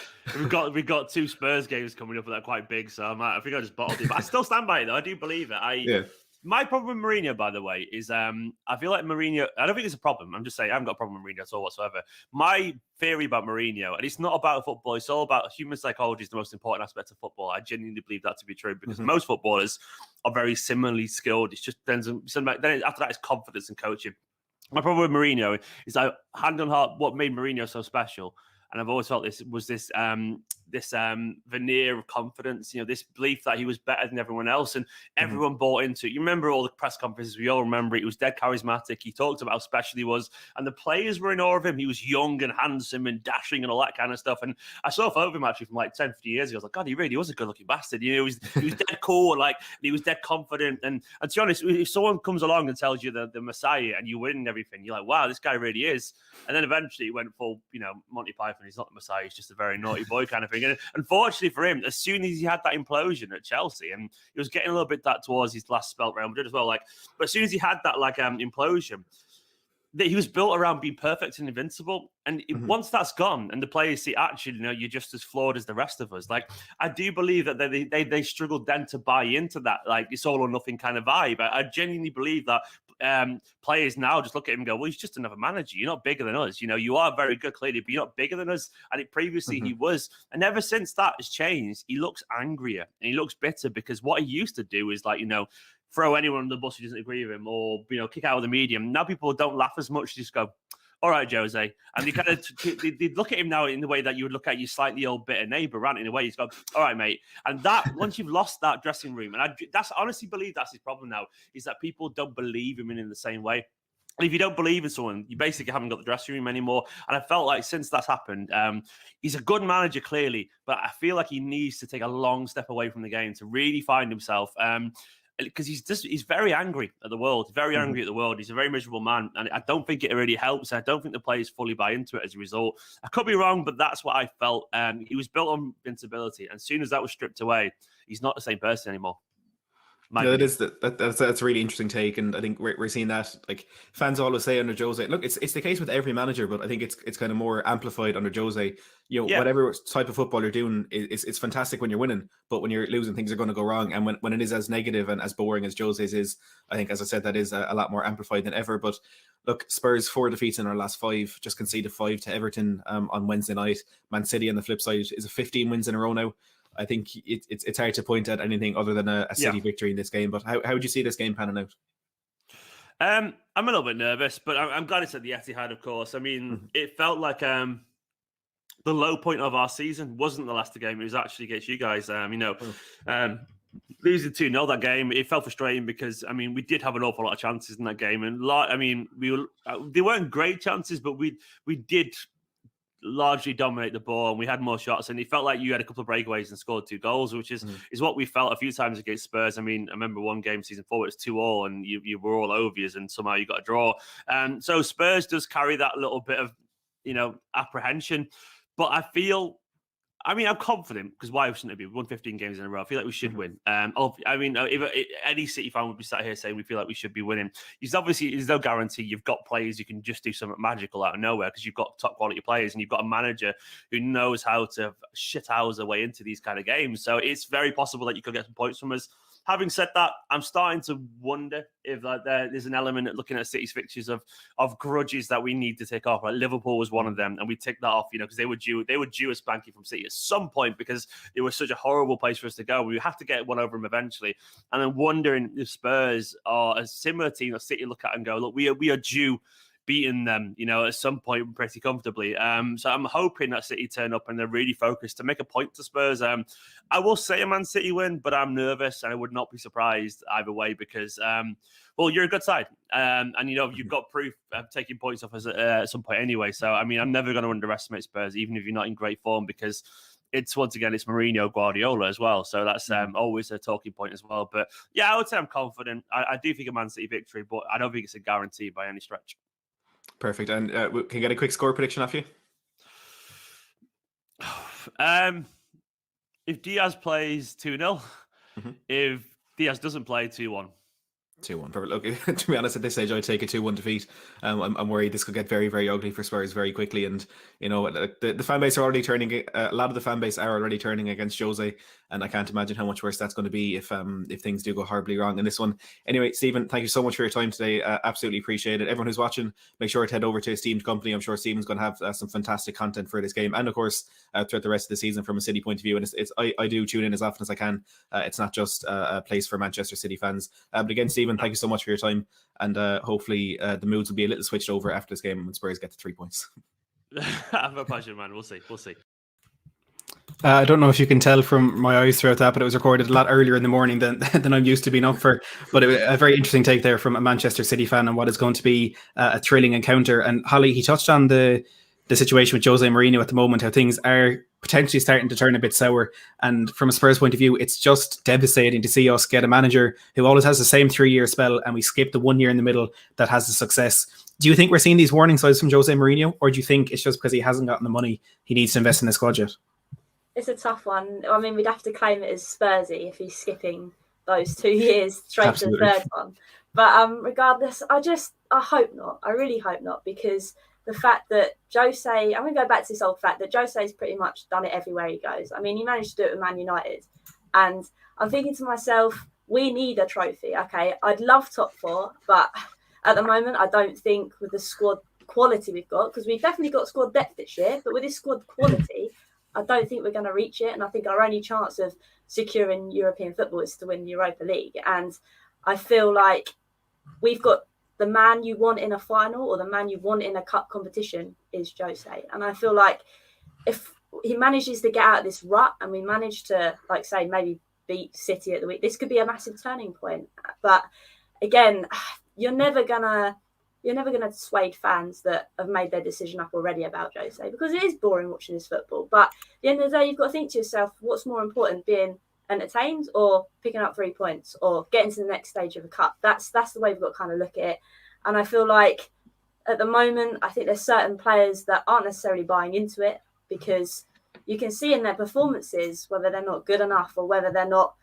we've got 2 Spurs games coming up that are quite big. So I think I just bottled it. But I still stand by it, though. I do believe it. My problem with Mourinho, by the way, is I feel like Mourinho, I don't think it's a problem. I'm just saying I haven't got a problem with Mourinho at all whatsoever. My theory about Mourinho, and it's not about football, it's all about human psychology is the most important aspect of football. I genuinely believe that to be true, because most footballers are very similarly skilled. It's just then after that, it's confidence and coaching. My problem with Mourinho is hand on heart, what made Mourinho so special, and I've always felt this veneer of confidence, this belief that he was better than everyone else, and everyone bought into it. You remember all the press conferences, we all remember it. He was dead charismatic. He talked about how special he was, and the players were in awe of him. He was young and handsome and dashing and all that kind of stuff. And I saw a photo of him actually from 10, 15 years ago. I was like, God, he really was a good-looking bastard. He was dead cool, and he was dead confident. And to be honest, if someone comes along and tells you the Messiah and you win and everything, you're like, wow, this guy really is. And then eventually he went full, Monty Python. He's not the Messiah. He's just a very naughty boy kind of thing. And unfortunately for him, as soon as he had that implosion at Chelsea, and he was getting a little bit that towards his last spell at Real Madrid as well, but as soon as he had that implosion, that he was built around being perfect and invincible. And once that's gone, and the players see, actually, you're just as flawed as the rest of us. I do believe that they struggled then to buy into that, it's all or nothing kind of vibe. I genuinely believe that players now just look at him and go, well, he's just another manager. You're not bigger than us. You are very good, clearly, but you're not bigger than us. And previously he was. And ever since that has changed, he looks angrier and he looks bitter, because what he used to do is throw anyone on the bus who doesn't agree with him, or kick out of the medium. Now people don't laugh as much. Just go, all right, Jose. And they kind of they look at him now in the way that you would look at your slightly old bitter neighbour, right? In a way, he's gone, all right, mate. And that once you've lost that dressing room, and that's honestly believe that's his problem now, is that people don't believe him in the same way. And if you don't believe in someone, you basically haven't got the dressing room anymore. And I felt like since that's happened, he's a good manager, clearly, but I feel like he needs to take a long step away from the game to really find himself. Because he's very angry at the world, very angry at the world. He's a very miserable man, and I don't think it really helps. I don't think the players fully buy into it as a result. I could be wrong, but that's what I felt. He was built on invincibility, and as soon as that was stripped away, he's not the same person anymore. Yeah, that's a really interesting take, and I think we're seeing that. Like fans always say under Jose, look, it's the case with every manager, but I think it's kind of more amplified under Jose. Whatever type of football you're doing, it's fantastic when you're winning, but when you're losing, things are going to go wrong. And when it is as negative and as boring as Jose's is, I think, as I said, that is a lot more amplified than ever. But look, Spurs 4 defeats in our last 5, just conceded 5 to Everton on Wednesday night. Man City on the flip side is 15 wins in a row now. I think it's hard to point at anything other than a City victory in this game. But how would you see this game panning out? I'm a little bit nervous, but I'm glad it's at the Etihad, of course. I mean, it felt like the low point of our season wasn't the Leicester game. It was actually against you guys. Losing 2-0 that game, it felt frustrating because, I mean, we did have an awful lot of chances in that game. And, they weren't great chances, but we did largely dominate the ball and we had more shots, and it felt like you had a couple of breakaways and scored 2 goals, which is what we felt a few times against Spurs. I mean, I remember one game season 4, it was 2-2 and you were all over you and somehow you got a draw. So Spurs does carry that little bit of, apprehension, but I'm confident because why shouldn't it be? We won 15 games in a row. I feel like we should win. If any City fan would be sat here saying we feel like we should be winning, there's no guarantee you've got players who can just do something magical out of nowhere because you've got top quality players and you've got a manager who knows how to shit hours away into these kind of games. So it's very possible that you could get some points from us. Having said that, I'm starting to wonder if there's an element at looking at City's fixtures of grudges that we need to take off. Like Liverpool was one of them, and we ticked that off, because they were due a spanking from City at some point because it was such a horrible place for us to go. We have to get one over them eventually, and then wondering if Spurs are a similar team that City look at and go, look, we are due beating them, at some point pretty comfortably. So I'm hoping that City turn up and they're really focused to make a point to Spurs. I will say a Man City win, but I'm nervous and I would not be surprised either way because, you're a good side. And you've got proof of taking points off us at some point anyway. So, I mean, I'm never going to underestimate Spurs, even if you're not in great form, because it's Mourinho, Guardiola as well. So that's always a talking point as well. But yeah, I would say I'm confident. I do think a Man City victory, but I don't think it's a guarantee by any stretch. Perfect. And can you get a quick score prediction off you? If Diaz plays 2-0, if Diaz doesn't play 2-1. 2-1. Perfect. Look, to be honest, at this stage, I'd take a 2-1 defeat. I'm worried this could get very, very ugly for Spurs very quickly. And, the fan base are already turning, a lot of the fan base are already turning against Jose. And I can't imagine how much worse that's going to be if things do go horribly wrong in this one. Anyway, Stephen, thank you so much for your time today. Absolutely appreciate it. Everyone who's watching, make sure to head over to Esteemed Kompany. I'm sure Stephen's going to have some fantastic content for this game. And of course, throughout the rest of the season from a City point of view. And I do tune in as often as I can. It's not just a place for Manchester City fans. But again, Stephen, thank you so much for your time. And hopefully the moods will be a little switched over after this game when Spurs get to 3 points. Have a pleasure, man. We'll see. I don't know if you can tell from my eyes throughout that, but it was recorded a lot earlier in the morning than I'm used to being up for. But a very interesting take there from a Manchester City fan on what is going to be a thrilling encounter. And Hollie, he touched on the situation with Jose Mourinho at the moment, how things are potentially starting to turn a bit sour. And from a Spurs point of view, it's just devastating to see us get a manager who always has the same 3-year spell and we skip the 1 year in the middle that has the success. Do you think we're seeing these warning signs from Jose Mourinho, or do you think it's just because he hasn't gotten the money he needs to invest in the squad yet? It's a tough one. I mean, we'd have to claim it as Spursy if he's skipping those 2 years straight to the third one. But regardless, I hope not. I really hope not, because the fact that Jose, I'm going to go back to this old fact that Jose's pretty much done it everywhere he goes. I mean, he managed to do it with Man United. And I'm thinking to myself, we need a trophy. Okay, I'd love top 4, but at the moment, I don't think with the squad quality we've got, because we've definitely got squad depth this year, but with this squad quality, I don't think we're going to reach it. And I think our only chance of securing European football is to win the Europa League. And I feel like we've got the man you want in a final or the man you want in a cup competition is Jose. And I feel like if he manages to get out of this rut and we manage to, like say, maybe beat City at the week, this could be a massive turning point. But again, you're never gonna dissuade fans that have made their decision up already about Jose, because it is boring watching his football. But at the end of the day, you've got to think to yourself, what's more important, being entertained or picking up 3 points or getting to the next stage of a cup? That's the way we've got to kind of look at it. And I feel like at the moment, I think there's certain players that aren't necessarily buying into it, because you can see in their performances whether they're not good enough or whether they're not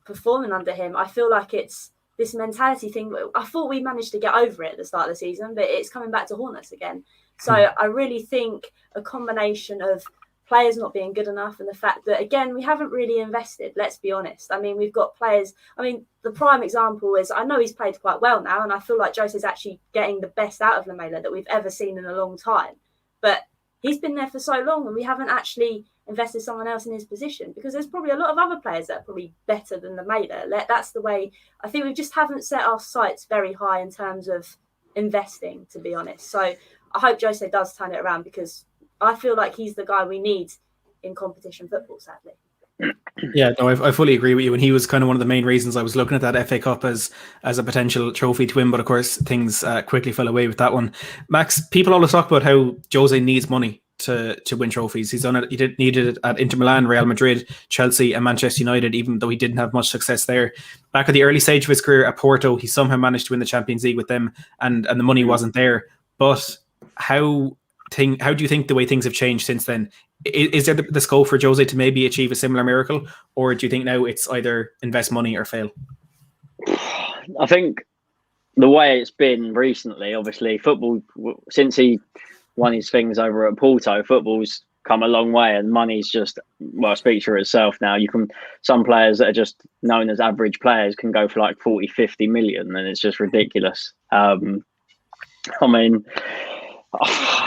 performing under him. I feel like it's this mentality thing. I thought we managed to get over it at the start of the season, but it's coming back to haunt us again. So I really think a combination of players not being good enough and the fact that, again, we haven't really invested, let's be honest. I mean, we've got players. I mean, the prime example is, I know he's played quite well now, and I feel like Jose's actually getting the best out of Lamela that we've ever seen in a long time. But he's been there for so long and we haven't actually invested someone else in his position, because there's probably a lot of other players that are probably better than Lamela. That's the way. I think we just haven't set our sights very high in terms of investing, to be honest. So I hope Jose does turn it around, because I feel like he's the guy we need in competition football, sadly. Yeah, no, I fully agree with you. And he was kind of one of the main reasons I was looking at that FA Cup as a potential trophy to win. But of course, things quickly fell away with that one. Max, people always talk about how Jose needs money to win trophies. He's done it. He needed it at Inter Milan, Real Madrid, Chelsea, and Manchester United, even though he didn't have much success there. Back at the early stage of his career at Porto, he somehow managed to win the Champions League with them, and the money wasn't there. But how do you think the way things have changed since then? Is there the scope for Jose to maybe achieve a similar miracle, or do you think now it's either invest money or fail? I think the way it's been recently, obviously, football, since he won his things over at Porto, football's come a long way, and money's just, well, speaks for itself now. Some players that are just known as average players can go for like 40, 50 million, and it's just ridiculous. I mean,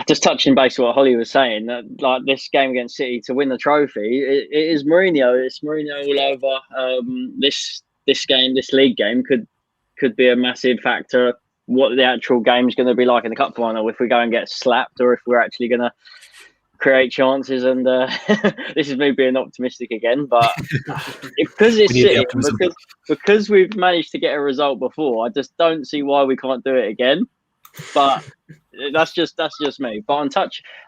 just touching base on what Hollie was saying, that like this game against City to win the trophy, it is Mourinho. It's Mourinho all over. This game, this league game, could be a massive factor. What the actual game is going to be like in the cup final, if we go and get slapped, or if we're actually going to create chances. And this is me being optimistic again, but because it's City, because we've managed to get a result before, I just don't see why we can't do it again. But that's just me. But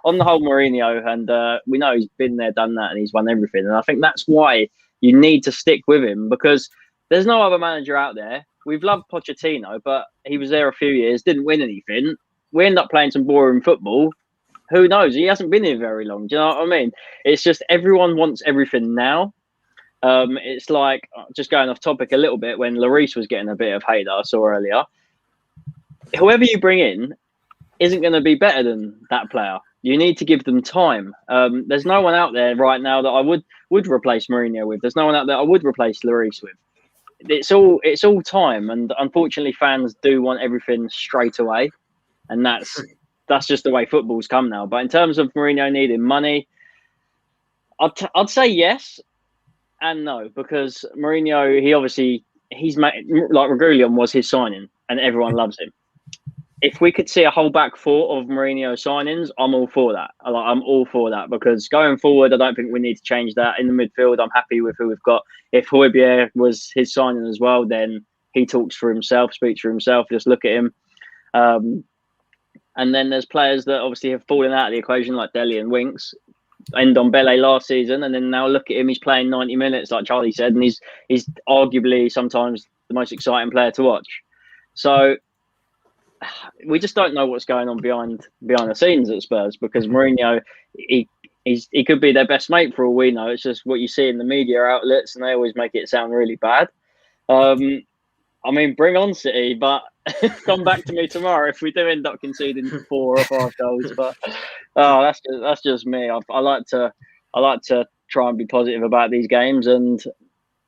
on the whole Mourinho, and we know he's been there, done that, and he's won everything. And I think that's why you need to stick with him, because there's no other manager out there. We've loved Pochettino, but he was there a few years, didn't win anything. We end up playing some boring football. Who knows? He hasn't been here very long. Do you know what I mean? It's just everyone wants everything now. It's like, just going off topic a little bit, when Lloris was getting a bit of hate that I saw earlier. Whoever you bring in isn't going to be better than that player. You need to give them time. There's no one out there right now that I would replace Mourinho with. There's no one out there I would replace Lloris with. It's all time, and unfortunately, fans do want everything straight away, and that's just the way football's come now. But in terms of Mourinho needing money, I'd say yes and no, because Mourinho, he's made, like Reguilón was his signing, and everyone loves him. If we could see a whole back four of Mourinho signings, I'm all for that. I'm all for that, because going forward, I don't think we need to change that. In the midfield, I'm happy with who we've got. If Højbjerg was his signing as well, then he talks for himself, speaks for himself. Just look at him. And then there's players that obviously have fallen out of the equation, like Dele and Winks. End on Bele last season, and then now look at him. He's playing 90 minutes, like Charlie said, and he's arguably sometimes the most exciting player to watch. So we just don't know what's going on behind the scenes at Spurs, because Mourinho, he could be their best mate for all we know. It's just what you see in the media outlets, and they always make it sound really bad. I mean, bring on City, but come back to me tomorrow if we do end up conceding 4 or 5 goals. But that's just me. I like to try and be positive about these games. And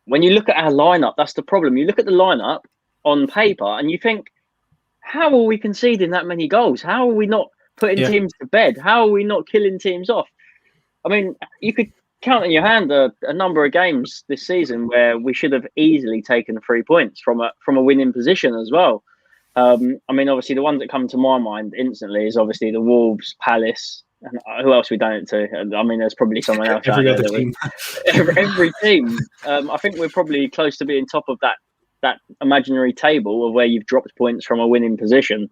when you look at our lineup, that's the problem. You look at the lineup on paper, and you think, how are we conceding that many goals? How are we not putting teams to bed? How are we not killing teams off? I mean, you could count on your hand a number of games this season where we should have easily taken 3 points from a winning position as well. I mean, obviously, the ones that come to my mind instantly is obviously the Wolves, Palace, and who else we done it to. I mean, there's probably someone else out Every there. other team. Every team. I think we're probably close to being top of that imaginary table of where you've dropped points from a winning position.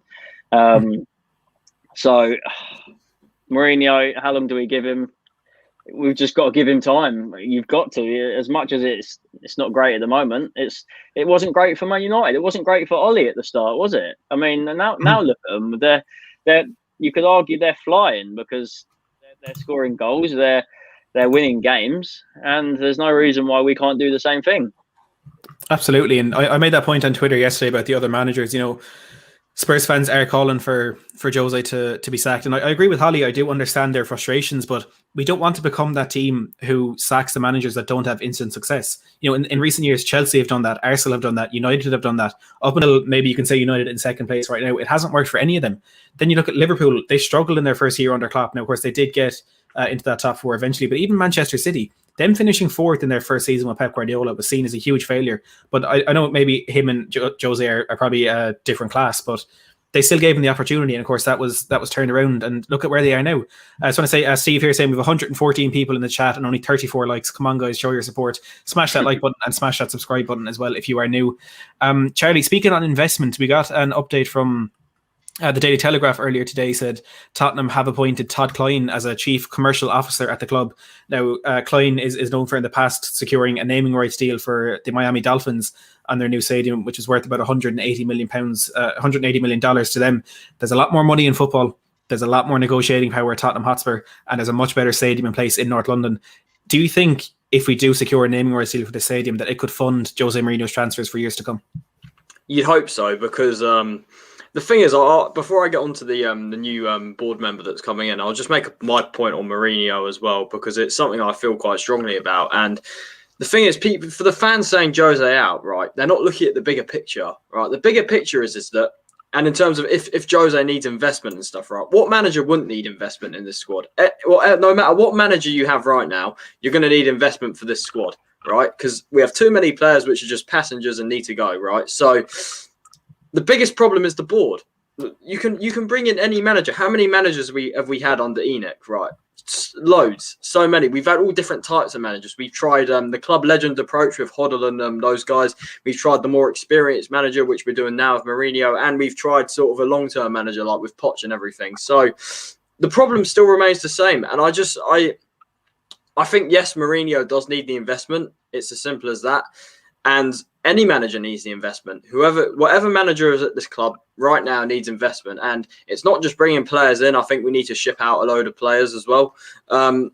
So, Mourinho, how long do we give him? We've just got to give him time. You've got to, as much as it's not great at the moment. It wasn't great for Man United. It wasn't great for Ollie at the start, was it? I mean, now look at them. They're you could argue they're flying because they're scoring goals. They're winning games, and there's no reason why we can't do the same thing. Absolutely, and I made that point on Twitter yesterday about the other managers. You know, Spurs fans are calling for Jose to be sacked, and I agree with Hollie. I do understand their frustrations, but we don't want to become that team who sacks the managers that don't have instant success. You know, in recent years, Chelsea have done that, Arsenal have done that, United have done that. Up until maybe you can say United in second place right now, it hasn't worked for any of them. Then you look at Liverpool; they struggled in their first year under Klopp. Now, of course, they did get into that top four eventually, but even Manchester City, them finishing fourth in their first season with Pep Guardiola was seen as a huge failure. But I know maybe him and Jose are probably a different class, but they still gave him the opportunity, and of course that was turned around. And look at where they are now. I just want to say, Steve here saying we have 114 people in the chat and only 34 likes. Come on, guys, show your support. Smash that like button and smash that subscribe button as well if you are new. Charlie, speaking on investment, we got an update from the Daily Telegraph earlier today. Said Tottenham have appointed Todd Kline as a chief commercial officer at the club. Now, Kline is known for in the past securing a naming rights deal for the Miami Dolphins on their new stadium, which is worth about $180 million to them. There's a lot more money in football. There's a lot more negotiating power at Tottenham Hotspur, and there's a much better stadium in place in North London. Do you think if we do secure a naming rights deal for the stadium that it could fund Jose Mourinho's transfers for years to come? You'd hope so, because the thing is, before I get onto the new board member that's coming in, I'll just make my point on Mourinho as well, because it's something I feel quite strongly about. And the thing is, people, for the fans saying Jose out, right, they're not looking at the bigger picture, right? The bigger picture is that, and in terms of if Jose needs investment and stuff, right, what manager wouldn't need investment in this squad? No matter what manager you have right now, you're going to need investment for this squad, right? Because we have too many players which are just passengers and need to go, right? So the biggest problem is the board. You can bring in any manager. How many managers have we had under ENIC, right? Loads, so many. We've had all different types of managers. We've tried the club legend approach with Hoddle and those guys. We've tried the more experienced manager, which we're doing now with Mourinho, and we've tried sort of a long-term manager like with Poch and everything. So the problem still remains the same. And I think, yes, Mourinho does need the investment. It's as simple as that. And any manager needs the investment. Whatever manager is at this club right now needs investment. And it's not just bringing players in. I think we need to ship out a load of players as well. And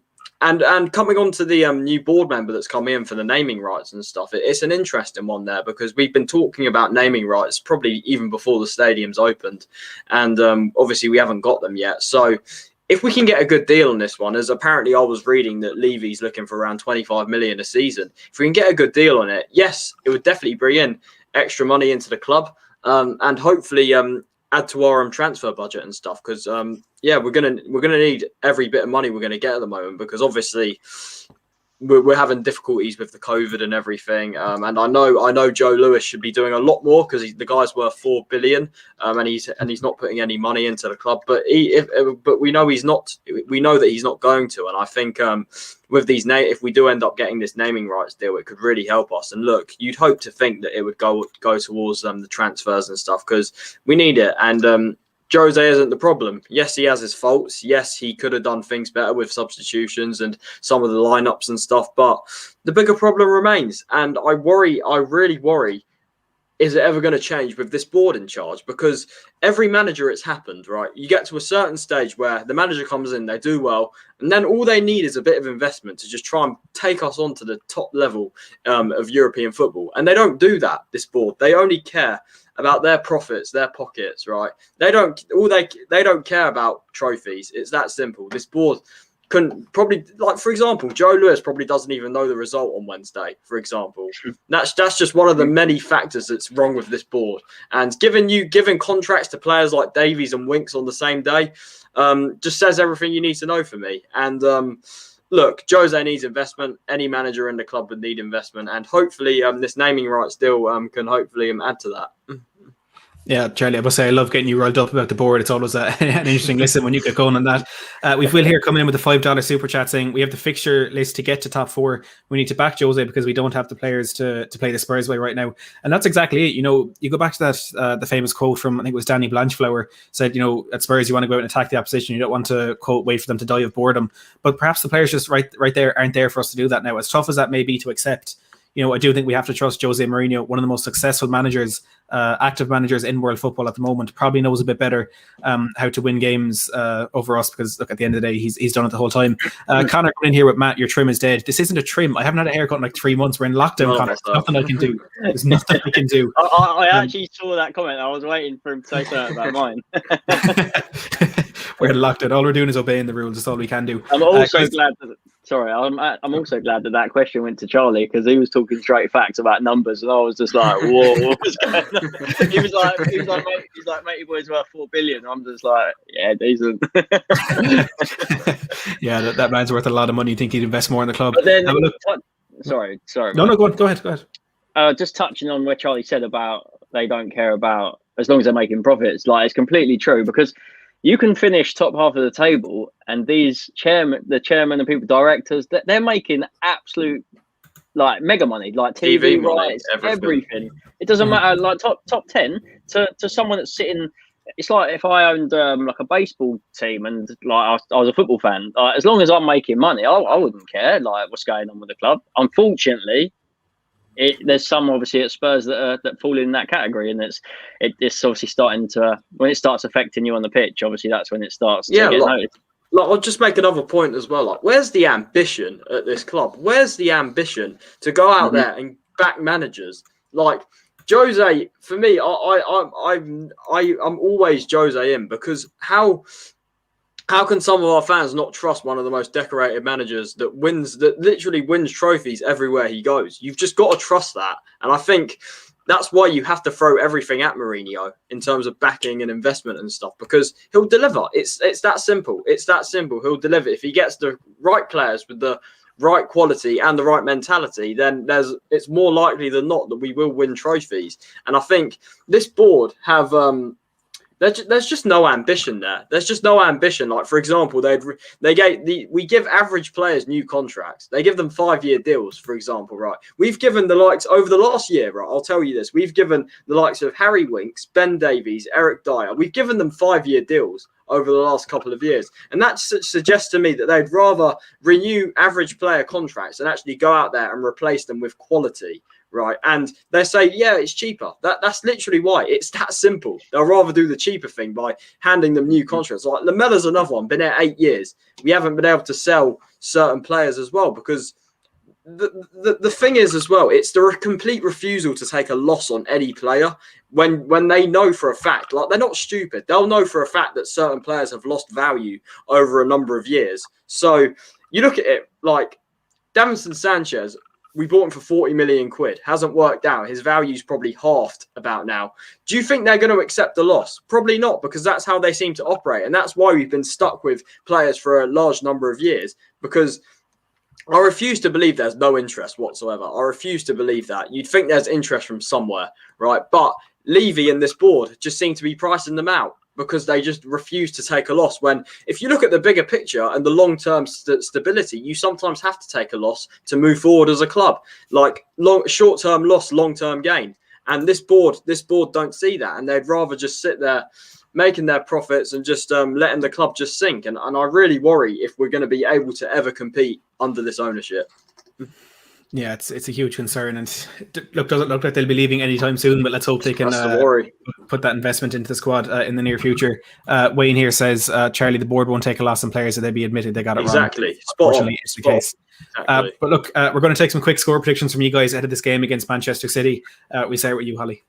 coming on to the new board member that's come in for the naming rights and stuff, it's an interesting one there, because we've been talking about naming rights probably even before the stadium's opened. And obviously we haven't got them yet. So if we can get a good deal on this one, as apparently I was reading that Levy's looking for around 25 million a season. If we can get a good deal on it, yes, it would definitely bring in extra money into the club, and hopefully add to our transfer budget and stuff. Because we're gonna need every bit of money we're gonna get at the moment, because obviously we're having difficulties with the COVID and everything. And I know Joe Lewis should be doing a lot more, because the guy's worth $4 billion, and he's not putting any money into the club. But we know he's not. We know that he's not going to. And I think with these if we do end up getting this naming rights deal, it could really help us. And look, you'd hope to think that it would go towards the transfers and stuff, because we need it. And Jose isn't the problem. Yes, he has his faults. Yes, he could have done things better with substitutions and some of the lineups and stuff. But the bigger problem remains. And I really worry, is it ever going to change with this board in charge? Because every manager it's happened, right? You get to a certain stage where the manager comes in, they do well, and then all they need is a bit of investment to just try and take us on to the top level of European football. And they don't do that, this board. They only care about their profits, their pockets, right? They don't care about trophies. It's that simple. This board couldn't probably, like, for example, Joe Lewis probably doesn't even know the result on Wednesday, for example. That's just one of the many factors that's wrong with this board. And giving contracts to players like Davies and Winks on the same day just says everything you need to know for me. And look, Jose needs investment. Any manager in the club would need investment, and hopefully this naming rights deal can hopefully add to that. Yeah, Charlie, I must say I love getting you rolled up about the board. It's always an interesting listen when you get going on that. We've Will here coming in with a $5 super chat saying we have the fixture list to get to top 4. We need to back Jose because we don't have the players to play the Spurs way right now. And that's exactly it. You know, you go back to that the famous quote from, I think it was Danny Blanchflower, said, you know, at Spurs you want to go out and attack the opposition. You don't want to, quote, wait for them to die of boredom. But perhaps the players just right there aren't there for us to do that now. As tough as that may be to accept, you know, I do think we have to trust Jose Mourinho, one of the most successful managers, active managers in world football at the moment. Probably knows a bit better how to win games over us because, look, at the end of the day, he's done it the whole time. Connor coming in here with Matt, your trim is dead. This isn't a trim. I haven't had a haircut in like 3 months. We're in lockdown, Connor. There's nothing I can do. There's nothing I can do. I actually saw that comment. I was waiting for him to say something about mine. We're locked in. All we're doing is obeying the rules. That's all we can do. I'm also glad that. Sorry, I'm also glad that question went to Charlie because he was talking straight facts about numbers, and I was just like, "Whoa, what's going on?" He was like, "Mate, your boy's worth $4 billion." I'm just like, "Yeah, decent." Yeah, that man's worth a lot of money. You think he'd invest more in the club? But then, sorry. No, go ahead. Just touching on what Charlie said about they don't care about as long as they're making profits. Like, it's completely true because you can finish top half of the table, and these the chairman and people, directors, they're making absolute like mega money, like TV rights, everything. It doesn't matter. Like top 10 to someone that's sitting. It's like if I owned like a baseball team and like I was a football fan. As long as I'm making money, I wouldn't care like what's going on with the club. Unfortunately, there's some obviously at Spurs that fall in that category, and it's obviously starting to, when it starts affecting you on the pitch, obviously that's when it starts to get noticed. Like, I'll just make another point as well. Like, where's the ambition at this club? Where's the ambition to go out there and back managers? Like Jose, for me, I'm always Jose in because how can some of our fans not trust one of the most decorated managers that literally wins trophies everywhere he goes? You've just got to trust that. And I think that's why you have to throw everything at Mourinho in terms of backing and investment and stuff, because he'll deliver. It's that simple. It's that simple. He'll deliver. If he gets the right players with the right quality and the right mentality, then it's more likely than not that we will win trophies. And I think this board have there's just no ambition there. There's just no ambition. Like, for example, we give average players new contracts. They give them 5-year deals, for example, right? We've given the likes over the last year, right? I'll tell you this. We've given the likes of Harry Winks, Ben Davies, Eric Dyer. We've given them 5-year deals over the last couple of years. And that suggests to me that they'd rather renew average player contracts and actually go out there and replace them with quality. Right, and they say, yeah, it's cheaper. That's literally why. It's that simple. They'll rather do the cheaper thing by handing them new contracts. Like Lamella's another one. Been there 8 years. We haven't been able to sell certain players as well because the thing is as well, it's the complete refusal to take a loss on any player when they know for a fact, like they're not stupid. They'll know for a fact that certain players have lost value over a number of years. So you look at it like Davinson Sanchez. We bought him for 40 million quid. Hasn't worked out. His value's probably halved about now. Do you think they're going to accept the loss? Probably not, because that's how they seem to operate. And that's why we've been stuck with players for a large number of years, because I refuse to believe there's no interest whatsoever. I refuse to believe that. You'd think there's interest from somewhere, right? But Levy and this board just seem to be pricing them out, because they just refuse to take a loss. When if you look at the bigger picture and the long-term stability, you sometimes have to take a loss to move forward as a club. Like short-term loss, long-term gain. And this board don't see that, and they'd rather just sit there making their profits and just letting the club just sink. And I really worry if we're going to be able to ever compete under this ownership. Yeah, it's a huge concern, and doesn't look like they'll be leaving anytime soon. But let's hope they can put that investment into the squad in the near future. Wayne here says, Charlie, the board won't take a loss on players, and they'd be admitted they got it wrong. Exactly. Unfortunately, it's the case. Exactly. But look, we're going to take some quick score predictions from you guys ahead of this game against Manchester City. We start with you, Hollie.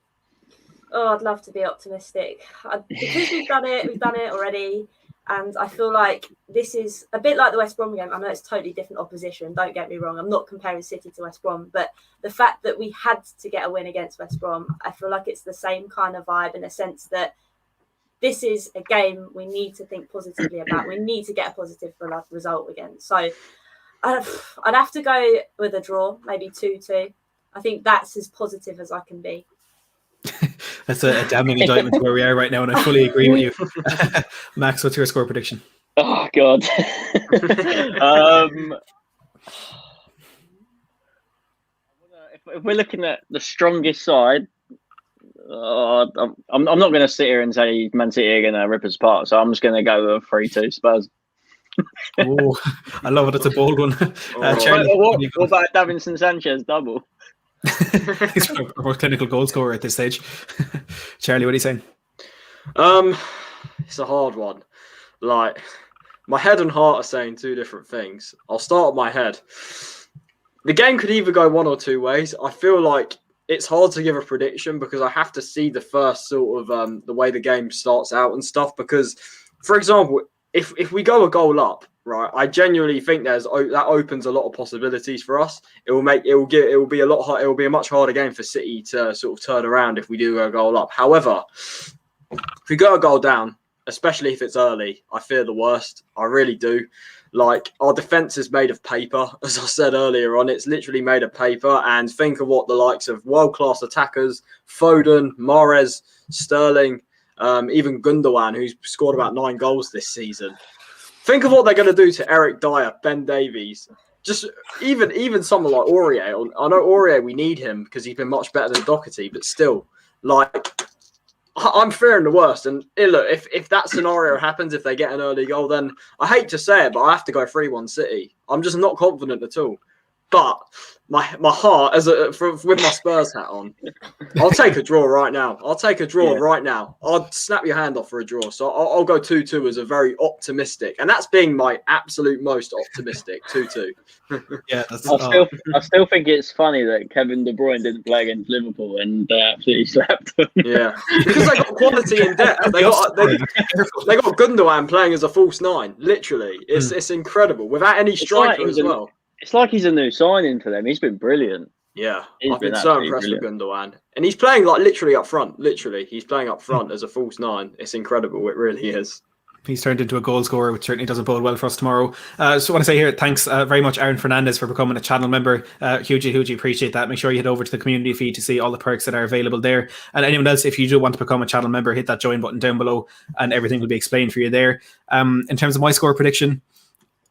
Oh, I'd love to be optimistic because we've done it already. And I feel like this is a bit like the West Brom game. I know it's totally different opposition. Don't get me wrong. I'm not comparing City to West Brom. But the fact that we had to get a win against West Brom, I feel like it's the same kind of vibe in a sense that this is a game we need to think positively about. We need to get a positive result again. So I'd have to go with a draw, maybe 2-2. I think that's as positive as I can be. That's a damning indictment to where we are right now, and I fully agree with you. Max, what's your score prediction? Oh God. If we're looking at the strongest side, I'm not going to sit here and say Man City are going to rip us apart. So I'm just going to go with 3-2 Spurs. Oh, I love it. It's a bold one. Charlie, what about Davinson Sanchez double? He's our most clinical goal scorer at this stage. Charlie, what are you saying? It's a hard one. Like, my head and heart are saying two different things. I'll start with my head. The game could either go one or two ways. I feel like it's hard to give a prediction because I have to see the first sort of the way the game starts out and stuff. Because, for example, if we go a goal up, right, I genuinely think that opens a lot of possibilities for us. It will be a much harder game for City to sort of turn around if we do go a goal up. However, if we go a goal down, especially if it's early, I fear the worst. I really do. Like, our defence is made of paper, as I said earlier on. It's literally made of paper. And think of what the likes of world-class attackers, Foden, Mahrez, Sterling, even Gundogan, who's scored about 9 goals this season. Think of what they're going to do to Eric Dyer, Ben Davies. Just even someone like Aurier. I know Aurier, we need him because he's been much better than Doherty, but still, like, I'm fearing the worst. And look, if that scenario happens, if they get an early goal, then I hate to say it, but I have to go 3-1 City. I'm just not confident at all. But my heart, with my Spurs hat on, I'll take a draw right now. Right now. I'll snap your hand off for a draw. So I'll go 2-2 as a very optimistic. And that's being my absolute most optimistic, 2-2. Yeah, I still think it's funny that Kevin De Bruyne didn't play against Liverpool and they absolutely slapped them. Yeah, because they got quality in depth. They got Gundogan playing as a false 9. Literally, it's incredible without any striker as well. It's like he's a new signing for them. He's been brilliant. Yeah, I've been so impressed with Gundogan. And he's playing like literally up front. Literally, he's playing up front as a false 9. It's incredible. It really is. He's turned into a goal scorer, which certainly doesn't bode well for us tomorrow. So I want to say here, thanks very much, Aaron Fernandez, for becoming a channel member. Hugely appreciate that. Make sure you head over to the community feed to see all the perks that are available there. And anyone else, if you do want to become a channel member, hit that join button down below and everything will be explained for you there. In terms of my score prediction,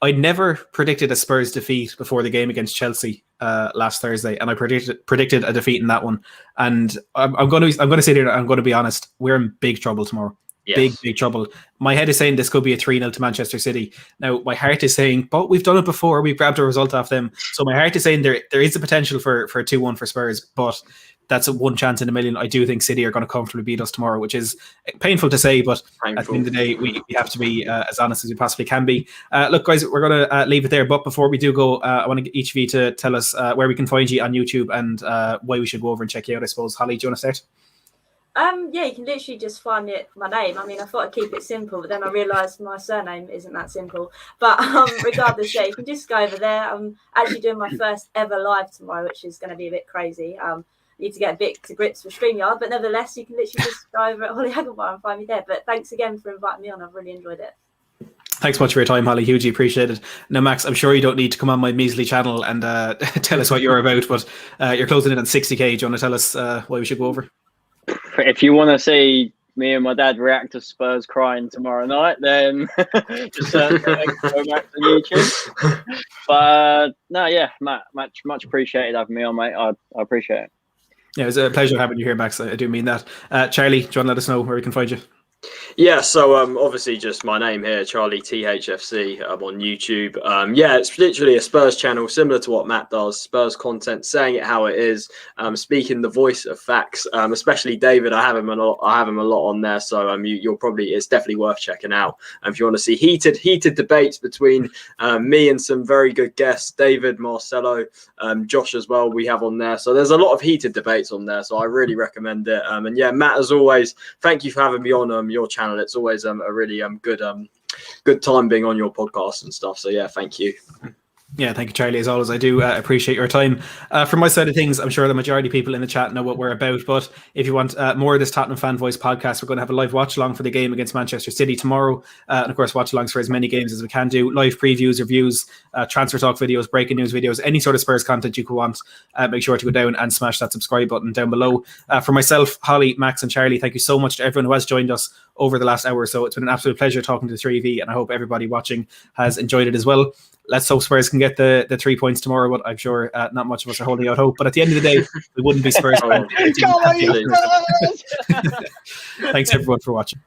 I never predicted a Spurs defeat before the game against Chelsea last Thursday, and I predicted a defeat in that one. And I'm going to sit here and I'm going to be honest. We're in big trouble tomorrow. Yes. Big trouble. My head is saying this could be a 3-0 to Manchester City. Now, my heart is saying, but we've done it before. We've grabbed a result off them. So my heart is saying there is the potential for a 2-1 for Spurs, but that's a one chance in a million. I do think City are going to comfortably beat us tomorrow, which is painful to say, but at the end of the day, we have to be as honest as we possibly can be. Look, guys, we're going to leave it there. But before we do go, I want to get each of you to tell us where we can find you on YouTube and why we should go over and check you out, I suppose. Hollie, do you want to start? Yeah, you can literally just find my name. I mean, I thought I'd keep it simple, but then I realised my surname isn't that simple. But regardless, yeah, you can just go over there. I'm actually doing my first ever live tomorrow, which is going to be a bit crazy. Need to get a bit to grips with StreamYard, but nevertheless, you can literally just go over at Hollie Agombar and find me there. But thanks again for inviting me on. I've really enjoyed it. Thanks much for your time, Hollie. Hugely appreciate it. Now, Max, I'm sure you don't need to come on my measly channel and tell us what you're about, but you're closing in on 60k. Do you want to tell us why we should go over? If you want to see me and my dad react to Spurs crying tomorrow night, then just search for xDuoMax on YouTube. But no, yeah, Matt, much appreciated having me on, mate. I appreciate it. Yeah, it was a pleasure having you here, Max. I do mean that. Charlie, do you want to let us know where we can find you? Yeah, so obviously just my name here, CharlieTHFC, on YouTube. Yeah, it's literally a Spurs channel similar to what Matt does, Spurs content, saying it how it is, speaking the voice of facts. Especially David, I have him a lot on there, so you'll probably, it's definitely worth checking out. If you want to see heated debates between me and some very good guests, David, Marcelo, Josh as well, we have on there. So there's a lot of heated debates on there, so I really recommend it. And yeah, Matt, as always, thank you for having me on your channel. It's always a really good time being on your podcast and stuff. So yeah, thank you. Yeah, thank you, Charlie. As always, I do appreciate your time. From my side of things, I'm sure the majority of people in the chat know what we're about. But if you want more of this Tottenham Fan Voice podcast, we're going to have a live watch along for the game against Manchester City tomorrow. And of course, watch alongs for as many games as we can do. Live previews, reviews, transfer talk videos, breaking news videos, any sort of Spurs content you could want. Make sure to go down and smash that subscribe button down below. For myself, Hollie, Max, and Charlie, thank you so much to everyone who has joined us over the last hour or so. It's been an absolute pleasure talking to the three of you, and I hope everybody watching has enjoyed it as well. Let's hope Spurs can get the 3 points tomorrow, but I'm sure not much of us are holding out hope. But at the end of the day, we wouldn't be Spurs fans. Thanks everyone for watching.